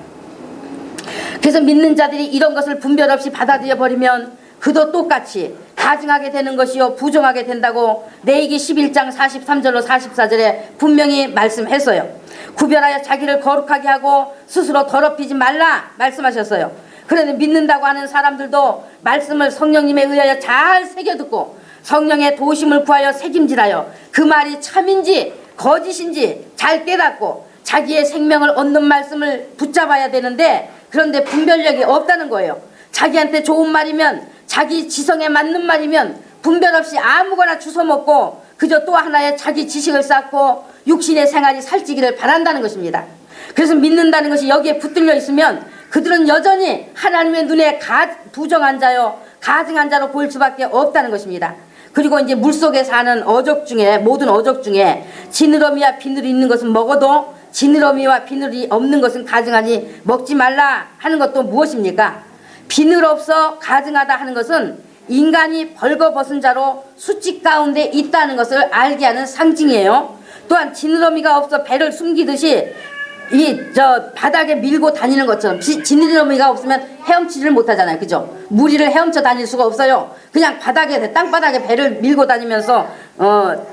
그래서 믿는 자들이 이런 것을 분별 없이 받아들여 버리면 그도 똑같이 가증하게 되는 것이요 부정하게 된다고 레위기 11장 43절로 44절에 분명히 말씀했어요. 구별하여 자기를 거룩하게 하고 스스로 더럽히지 말라 말씀하셨어요. 그런데 믿는다고 하는 사람들도 말씀을 성령님에 의하여 잘 새겨듣고 성령의 도심을 구하여 책임지라요. 그 말이 참인지 거짓인지 잘 깨닫고 자기의 생명을 얻는 말씀을 붙잡아야 되는데 그런데 분별력이 없다는 거예요. 자기한테 좋은 말이면 자기 지성에 맞는 말이면 분별 없이 아무거나 주워먹고 그저 또 하나의 자기 지식을 쌓고 육신의 생활이 살찌기를 바란다는 것입니다. 그래서 믿는다는 것이 여기에 붙들려 있으면 그들은 여전히 하나님의 눈에 부정한 자요 가증한 자로 보일 수밖에 없다는 것입니다. 그리고 이제 물속에 사는 어족 중에 모든 어족 중에 지느러미와 비늘이 있는 것은 먹어도 지느러미와 비늘이 없는 것은 가증하니 먹지 말라 하는 것도 무엇입니까? 비늘 없어 가증하다 하는 것은 인간이 벌거벗은 자로 수직 가운데 있다는 것을 알게 하는 상징이에요. 또한 지느러미가 없어 배를 숨기듯이 바닥에 밀고 다니는 것처럼 지느러미가 없으면 헤엄치지를 못하잖아요. 그죠? 무리를 헤엄쳐 다닐 수가 없어요. 그냥 바닥에 땅바닥에 배를 밀고 다니면서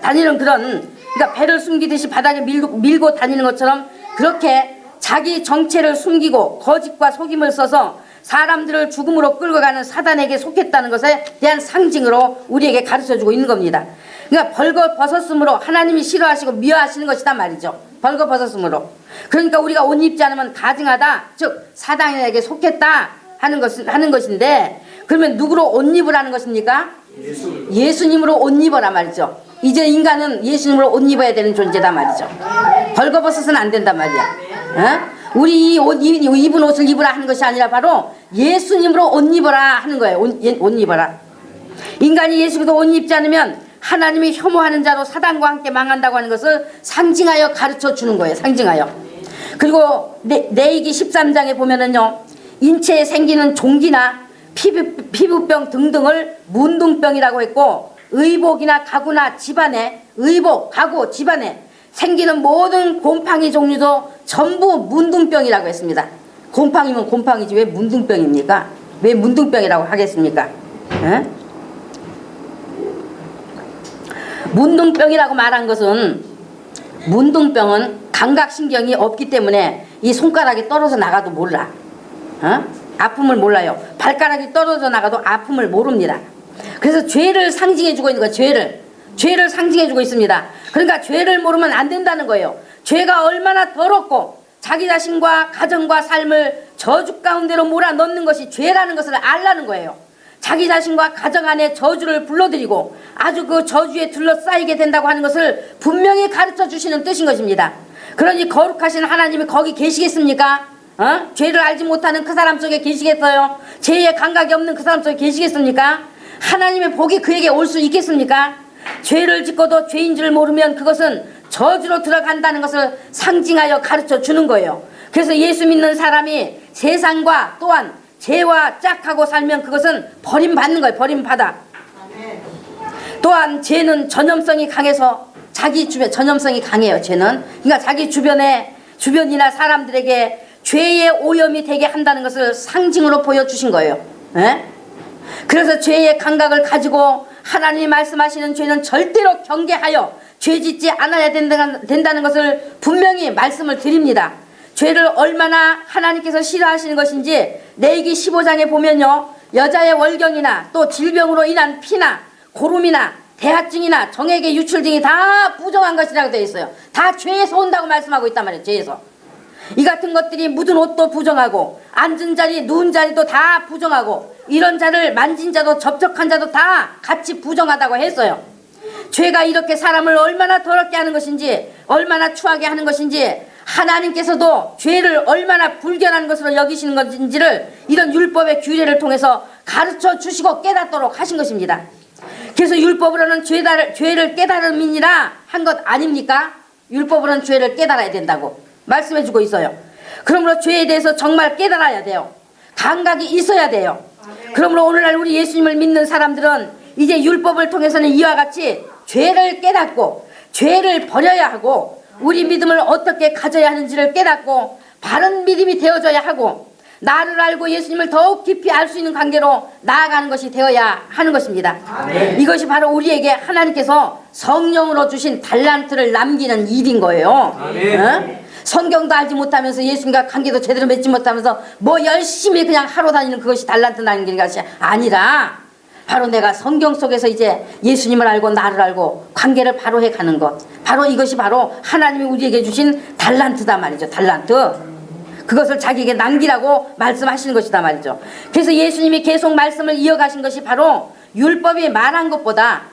다니는 그러니까 배를 숨기듯이 바닥에 밀고 다니는 것처럼 그렇게 자기 정체를 숨기고 거짓과 속임을 써서 사람들을 죽음으로 끌고 가는 사단에게 속했다는 것에 대한 상징으로 우리에게 가르쳐주고 있는 겁니다. 그러니까 벌거벗었으므로 하나님이 싫어하시고 미워하시는 것이다 말이죠. 벌거벗었으므로. 그러니까 우리가 옷 입지 않으면 가증하다, 즉 사단에게 속했다 하는 것인데 그러면 누구로 옷 입으라는 것입니까? 예수님으로 옷 입어라 말이죠. 이제 인간은 예수님으로 옷 입어야 되는 존재다 말이죠. 벌거벗어서는 안 된단 말이야. 우리 입은 옷을 입으라 하는 것이 아니라 바로 예수님으로 옷 입어라 하는 거예요. 옷 입어라. 인간이 예수님으로 옷 입지 않으면 하나님이 혐오하는 자로 사단과 함께 망한다고 하는 것을 상징하여 가르쳐 주는 거예요. 상징하여. 그리고 레위기 13장에 보면은요, 인체에 생기는 종기나 피부병 등등을 문둥병이라고 했고, 의복이나 가구나 집안에 생기는 모든 곰팡이 종류도 전부 문둥병이라고 했습니다. 곰팡이면 곰팡이지 왜 문둥병입니까? 왜 문둥병이라고 하겠습니까? 문둥병이라고 말한 것은 문둥병은 감각신경이 없기 때문에 이 손가락이 떨어져 나가도 몰라. 아픔을 몰라요. 발가락이 떨어져 나가도 아픔을 모릅니다. 그래서 죄를 상징해주고 있는 거예요. 죄를 상징해주고 있습니다. 그러니까 죄를 모르면 안 된다는 거예요. 죄가 얼마나 더럽고 자기 자신과 가정과 삶을 저주 가운데로 몰아넣는 것이 죄라는 것을 알라는 거예요. 자기 자신과 가정 안에 저주를 불러들이고 아주 그 저주에 둘러싸이게 된다고 하는 것을 분명히 가르쳐 주시는 뜻인 것입니다. 그러니 거룩하신 하나님이 거기 계시겠습니까? 죄를 알지 못하는 그 사람 속에 계시겠어요? 죄의 감각이 없는 그 사람 속에 계시겠습니까? 하나님의 복이 그에게 올 수 있겠습니까? 죄를 짓고도 죄인 줄 모르면 그것은 저주로 들어간다는 것을 상징하여 가르쳐 주는 거예요. 그래서 예수 믿는 사람이 세상과 또한 죄와 짝하고 살면 그것은 버림받는 거예요. 버림받아. 또한 죄는 전염성이 강해서 전염성이 강해요. 죄는. 그러니까 자기 주변이나 사람들에게 죄의 오염이 되게 한다는 것을 상징으로 보여주신 거예요. 그래서 죄의 감각을 가지고 하나님이 말씀하시는 죄는 절대로 경계하여 죄 짓지 않아야 된다는 것을 분명히 말씀을 드립니다. 죄를 얼마나 하나님께서 싫어하시는 것인지 레위기 15장에 보면요, 여자의 월경이나 또 질병으로 인한 피나 고름이나 대하증이나 정액의 유출 등이 다 부정한 것이라고 되어 있어요. 다 죄에서 온다고 말씀하고 있단 말이에요. 죄에서. 이 같은 것들이 묻은 옷도 부정하고 앉은 자리 누운 자리도 다 부정하고 이런 자를 만진 자도 접촉한 자도 다 같이 부정하다고 했어요. 죄가 이렇게 사람을 얼마나 더럽게 하는 것인지, 얼마나 추하게 하는 것인지, 하나님께서도 죄를 얼마나 불견한 것으로 여기시는 것인지를 이런 율법의 규례를 통해서 가르쳐 주시고 깨닫도록 하신 것입니다. 그래서 율법으로는 죄를 깨달음이니라 한 것 아닙니까? 율법으로는 죄를 깨달아야 된다고 말씀해 주고 있어요. 그러므로 죄에 대해서 정말 깨달아야 돼요. 감각이 있어야 돼요. 그러므로 오늘날 우리 예수님을 믿는 사람들은 이제 율법을 통해서는 이와 같이 죄를 깨닫고 죄를 버려야 하고 우리 믿음을 어떻게 가져야 하는지를 깨닫고 바른 믿음이 되어져야 하고 나를 알고 예수님을 더욱 깊이 알 수 있는 관계로 나아가는 것이 되어야 하는 것입니다. 아멘. 이것이 바로 우리에게 하나님께서 성령으로 주신 달란트를 남기는 일인 거예요. 어? 성경도 알지 못하면서 예수님과 관계도 제대로 맺지 못하면서 뭐 열심히 그냥 하러 다니는 그것이 달란트 남기는 것이 아니라 바로 내가 성경 속에서 이제 예수님을 알고 나를 알고 관계를 바로 해가는 것, 바로 이것이 바로 하나님이 우리에게 주신 달란트다 말이죠. 달란트. 그것을 자기에게 남기라고 말씀하시는 것이다 말이죠. 그래서 예수님이 계속 말씀을 이어가신 것이 바로 율법이 말한 것보다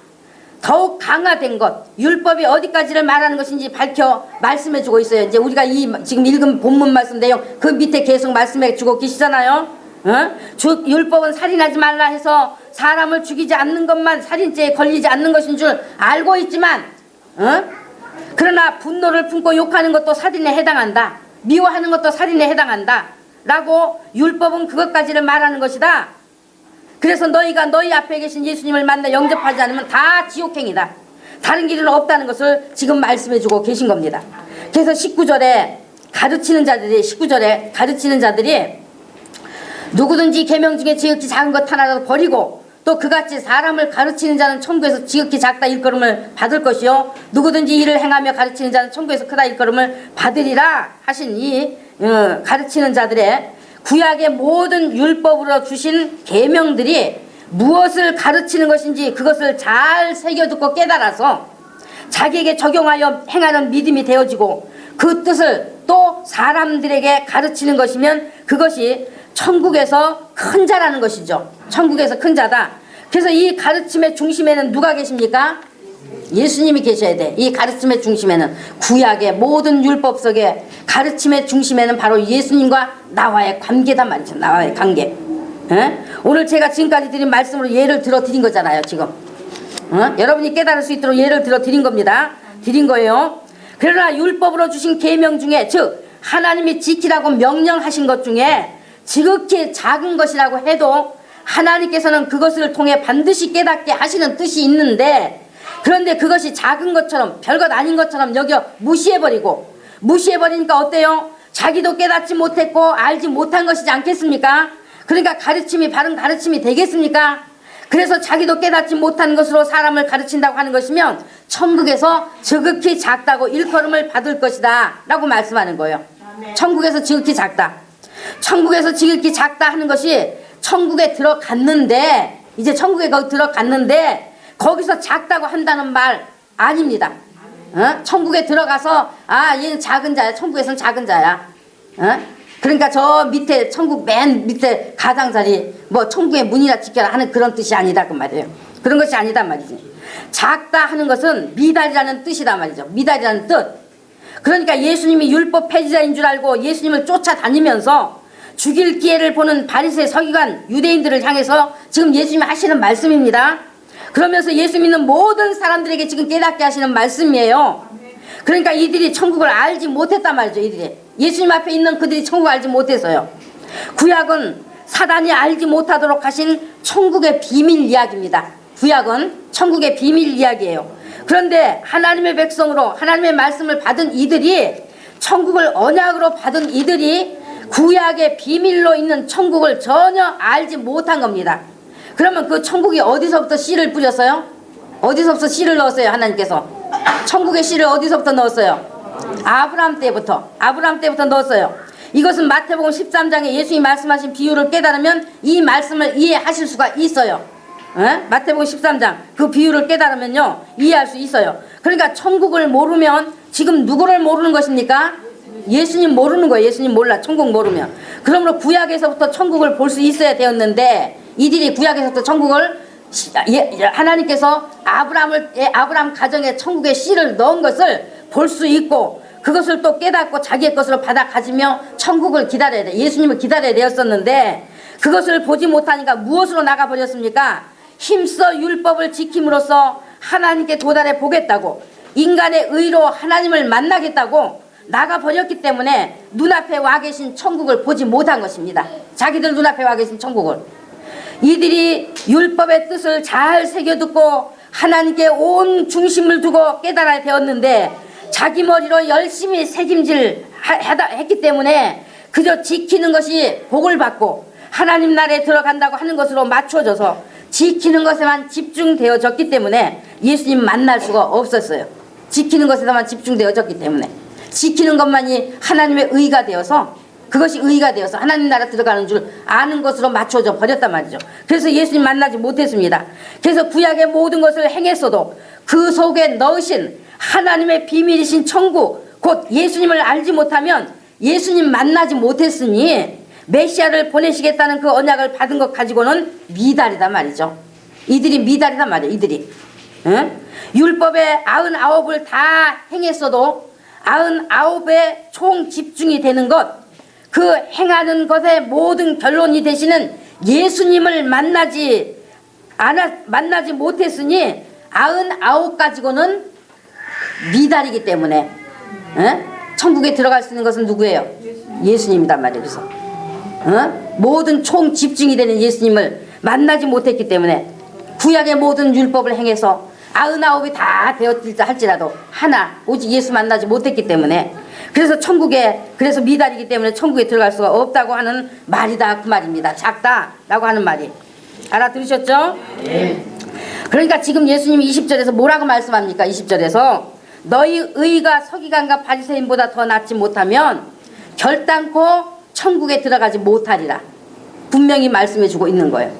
더욱 강화된 것, 율법이 어디까지를 말하는 것인지 밝혀 말씀해 주고 있어요. 이제 우리가 이 지금 읽은 본문 말씀 내용 그 밑에 계속 말씀해 주고 계시잖아요. 율법은 살인하지 말라 해서 사람을 죽이지 않는 것만 살인죄에 걸리지 않는 것인 줄 알고 있지만 그러나 분노를 품고 욕하는 것도 살인에 해당한다. 미워하는 것도 살인에 해당한다. 라고 율법은 그것까지를 말하는 것이다. 그래서 너희가 너희 앞에 계신 예수님을 만나 영접하지 않으면 다 지옥행이다. 다른 길은 없다는 것을 지금 말씀해 주고 계신 겁니다. 그래서 19절에 가르치는 자들이 누구든지 계명 중에 지극히 작은 것 하나라도 버리고 또 그같이 사람을 가르치는 자는 천국에서 지극히 작다 일컬음을 받을 것이요 누구든지 이를 행하며 가르치는 자는 천국에서 크다 일컬음을 받으리라 하신 이 가르치는 자들의 구약의 모든 율법으로 주신 계명들이 무엇을 가르치는 것인지 그것을 잘 새겨듣고 깨달아서 자기에게 적용하여 행하는 믿음이 되어지고 그 뜻을 또 사람들에게 가르치는 것이면 그것이 천국에서 큰 자라는 것이죠. 천국에서 큰 자다. 그래서 이 가르침의 중심에는 누가 계십니까? 예수님이 계셔야 돼. 이 가르침의 중심에는 구약의 모든 율법 속에 가르침의 중심에는 바로 예수님과 나와의 관계단 말이죠. 나와의 관계. 오늘 제가 지금까지 드린 말씀으로 예를 들어 드린 거잖아요. 지금 여러분이 깨달을 수 있도록 예를 들어 드린 겁니다. 드린 거예요. 그러나 율법으로 주신 계명 중에 즉 하나님이 지키라고 명령하신 것 중에 지극히 작은 것이라고 해도 하나님께서는 그것을 통해 반드시 깨닫게 하시는 뜻이 있는데 그런데 그것이 작은 것처럼 별것 아닌 것처럼 여겨 무시해버리니까 어때요? 자기도 깨닫지 못했고 알지 못한 것이지 않겠습니까? 그러니까 가르침이 바른 가르침이 되겠습니까? 그래서 자기도 깨닫지 못한 것으로 사람을 가르친다고 하는 것이면 천국에서 지극히 작다고 일컬음을 받을 것이다 라고 말씀하는 거예요. 천국에서 지극히 작다. 천국에서 지극히 작다 하는 것이 천국에 들어갔는데 이제 천국에 들어갔는데 거기서 작다고 한다는 말 아닙니다. 천국에 들어가서 얘는 작은 자야. 천국에서는 작은 자야. 그러니까 저 밑에 천국 맨 밑에 가장자리 뭐 천국의 문이나 지켜라 하는 그런 뜻이 아니다 그 말이에요. 그런 것이 아니다 말이지. 작다 하는 것은 미달이라는 뜻이다 말이죠. 미달이라는 뜻. 그러니까 예수님이 율법 폐지자인 줄 알고 예수님을 쫓아다니면서 죽일 기회를 보는 바리새 서기관 유대인들을 향해서 지금 예수님이 하시는 말씀입니다. 그러면서 예수 믿는 모든 사람들에게 지금 깨닫게 하시는 말씀이에요. 그러니까 이들이 천국을 알지 못했단 말이죠. 이들이 예수님 앞에 있는 그들이 천국을 알지 못했어요. 구약은 사단이 알지 못하도록 하신 천국의 비밀 이야기입니다. 구약은 천국의 비밀 이야기예요. 그런데 하나님의 백성으로 하나님의 말씀을 받은 이들이 천국을 언약으로 받은 이들이 구약의 비밀로 있는 천국을 전혀 알지 못한 겁니다. 그러면 그 천국이 어디서부터 씨를 뿌렸어요? 어디서부터 씨를 넣었어요? 하나님께서 천국의 씨를 어디서부터 넣었어요? 아브라함 때부터 넣었어요. 이것은 마태복음 13장에 예수님이 말씀하신 비유를 깨달으면 이 말씀을 이해하실 수가 있어요. 마태복음 13장 그 비유를 깨달으면요 이해할 수 있어요. 그러니까 천국을 모르면 지금 누구를 모르는 것입니까? 예수님 모르는 거예요. 예수님 몰라. 천국 모르면. 그러므로 구약에서부터 천국을 볼 수 있어야 되었는데 이들이 구약에서부터 천국을 하나님께서 아브라함 가정에 천국의 씨를 넣은 것을 볼 수 있고 그것을 또 깨닫고 자기의 것으로 받아 가지며 천국을 기다려야 돼. 예수님을 기다려야 되었었는데 그것을 보지 못하니까 무엇으로 나가버렸습니까? 힘써 율법을 지킴으로써 하나님께 도달해 보겠다고 인간의 의로 하나님을 만나겠다고 나가버렸기 때문에 눈앞에 와 계신 천국을 보지 못한 것입니다. 자기들 눈앞에 와 계신 천국을. 이들이 율법의 뜻을 잘 새겨듣고 하나님께 온 중심을 두고 깨달아야 되었는데 자기 머리로 열심히 했기 때문에 그저 지키는 것이 복을 받고 하나님 나라에 들어간다고 하는 것으로 맞춰져서 지키는 것에만 집중되어졌기 때문에 예수님 만날 수가 없었어요. 지키는 것에만 집중되어졌기 때문에 지키는 것만이 하나님의 의가 되어서 그것이 의가 되어서 하나님 나라 들어가는 줄 아는 것으로 맞춰져 버렸단 말이죠. 그래서 예수님 만나지 못했습니다. 그래서 구약의 모든 것을 행했어도 그 속에 넣으신 하나님의 비밀이신 천국 곧 예수님을 알지 못하면 예수님 만나지 못했으니 메시아를 보내시겠다는 그 언약을 받은 것 가지고는 미달이다 말이죠. 이들이 미달이다 말이에요. 이들이 율법의 99을 다 행했어도 99에 총 집중이 되는 것 그 행하는 것의 모든 결론이 되시는 예수님을 만나지 못했으니 99 가지고는 미달이기 때문에 천국에 들어갈 수 있는 것은 누구예요? 예수님이단 말이에요. 그래서 모든 총 집중이 되는 예수님을 만나지 못했기 때문에 구약의 모든 율법을 행해서 99이 다 되었을지 할지라도 하나 오직 예수 만나지 못했기 때문에 그래서 그래서 미달이기 때문에 천국에 들어갈 수가 없다고 하는 말이다 그 말입니다. 작다라고 하는 말이 알아들으셨죠? 네. 그러니까 지금 예수님이 20절에서 뭐라고 말씀합니까? 20절에서 너희 의가 서기관과 바리새인보다 더 낫지 못하면 결단코 천국에 들어가지 못하리라 분명히 말씀해 주고 있는 거예요.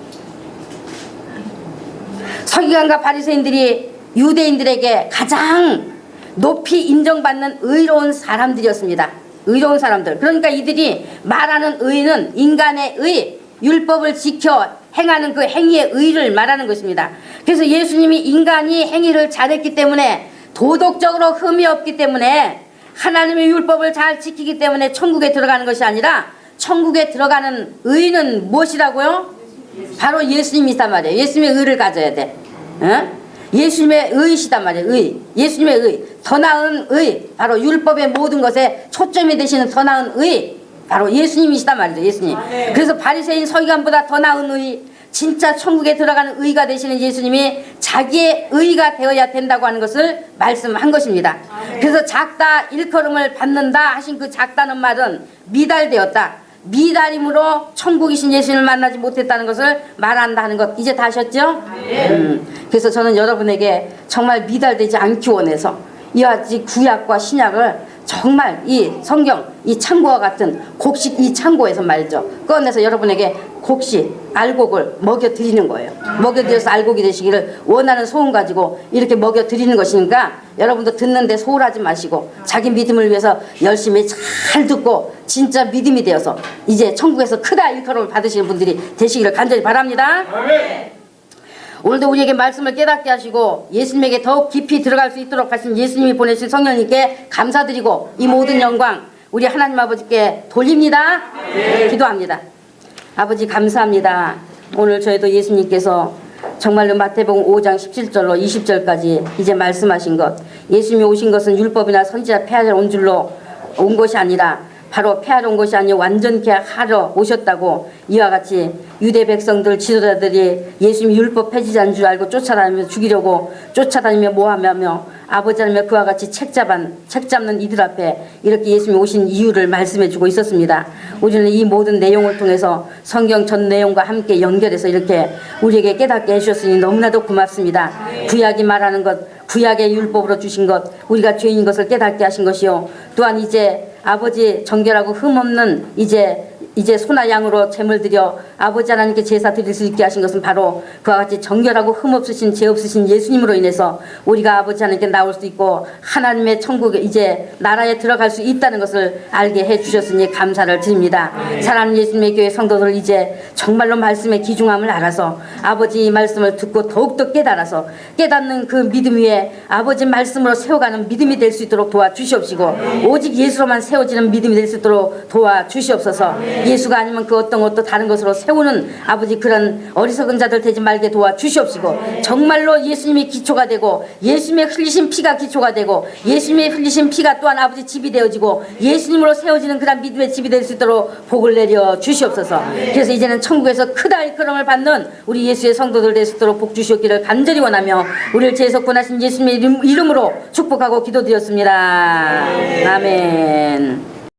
서기관과 바리새인들이 유대인들에게 가장 높이 인정받는 의로운 사람들이었습니다. 의로운 사람들. 그러니까 이들이 말하는 의는 인간의 의, 율법을 지켜 행하는 그 행위의 의를 말하는 것입니다. 그래서 예수님이 인간이 행위를 잘했기 때문에 도덕적으로 흠이 없기 때문에 하나님의 율법을 잘 지키기 때문에 천국에 들어가는 것이 아니라 천국에 들어가는 의는 무엇이라고요? 바로 예수님이란 말이에요. 예수님의 의를 가져야 돼. 예수님의 의시단 말이에요. 의. 예수님의 의. 더 나은 의. 바로 율법의 모든 것에 초점이 되시는 더 나은 의. 바로 예수님이시단 말이죠. 예수님. 그래서 바리새인 서기관보다 더 나은 의. 진짜 천국에 들어가는 의가 되시는 예수님이 자기의 의가 되어야 된다고 하는 것을 말씀한 것입니다. 그래서 작다 일컬음을 받는다 하신 그 작다는 말은 미달되었다. 미달임으로 천국이신 예수님을 만나지 못했다는 것을 말한다는 것 이제 다 아셨죠? 그래서 저는 여러분에게 정말 미달되지 않기 원해서 이와 같이 구약과 신약을 정말 이 성경 이 창고와 같은 곡식 이 창고에서 말이죠 꺼내서 여러분에게 곡식 알곡을 먹여드리는 거예요. 먹여드려서 알곡이 되시기를 원하는 소원 가지고 이렇게 먹여드리는 것이니까 여러분도 듣는데 소홀하지 마시고 자기 믿음을 위해서 열심히 잘 듣고 진짜 믿음이 되어서 이제 천국에서 크다 일컬음을 받으시는 분들이 되시기를 간절히 바랍니다. 오늘도 우리에게 말씀을 깨닫게 하시고 예수님에게 더욱 깊이 들어갈 수 있도록 하신 예수님이 보내신 성령님께 감사드리고 이 모든 영광 우리 하나님 아버지께 돌립니다. 기도합니다. 아버지 감사합니다. 오늘 저희도 예수님께서 정말로 마태복음 5장 17절로 20절까지 이제 말씀하신 것 예수님이 오신 것은 율법이나 선지자 폐하러 온 줄로 온 것이 아니라 바로 폐하러 온 것이 아니라 완전케 하러 오셨다고 이와 같이 유대 백성들 지도자들이 예수님이 율법 폐지자인 줄 알고 쫓아다니며 죽이려고 쫓아다니며 모함하며 아버지 하나님의 그와 같이 책 잡는 이들 앞에 이렇게 예수님이 오신 이유를 말씀해 주고 있었습니다. 우리는 이 모든 내용을 통해서 성경 전 내용과 함께 연결해서 이렇게 우리에게 깨닫게 해주셨으니 너무나도 고맙습니다. 구약이 말하는 것 구약의 율법으로 주신 것 우리가 죄인인 것을 깨닫게 하신 것이요 또한 이제 아버지 정결하고 흠없는 이제 이제 소나 양으로 제물 드려 아버지 하나님께 제사 드릴 수 있게 하신 것은 바로 그와 같이 정결하고 흠없으신 죄 없으신 예수님으로 인해서 우리가 아버지 하나님께 나올 수 있고 하나님의 천국에 이제 나라에 들어갈 수 있다는 것을 알게 해주셨으니 감사를 드립니다. 사랑하는 예수님의 교회 성도들 이제 정말로 말씀의 귀중함을 알아서 아버지 말씀을 듣고 더욱더 깨달아서 깨닫는 그 믿음 위에 아버지 말씀으로 세워가는 믿음이 될 수 있도록 도와주시옵시고 오직 예수로만 세워지는 믿음이 될 수 있도록 도와주시옵소서. 예수가 아니면 그 어떤 것도 다른 것으로 세우는 아버지 그런 어리석은 자들 되지 말게 도와주시옵시고 정말로 예수님이 기초가 되고 예수님의 흘리신 피가 기초가 되고 예수님의 흘리신 피가 또한 아버지 집이 되어지고 예수님으로 세워지는 그런 믿음의 집이 될 수 있도록 복을 내려 주시옵소서. 그래서 이제는 천국에서 크다 일컬음을 받는 우리 예수의 성도들 될 수 있도록 복 주시옵기를 간절히 원하며 우리를 재석권하신 예수님의 이름으로 축복하고 기도드렸습니다. 아멘.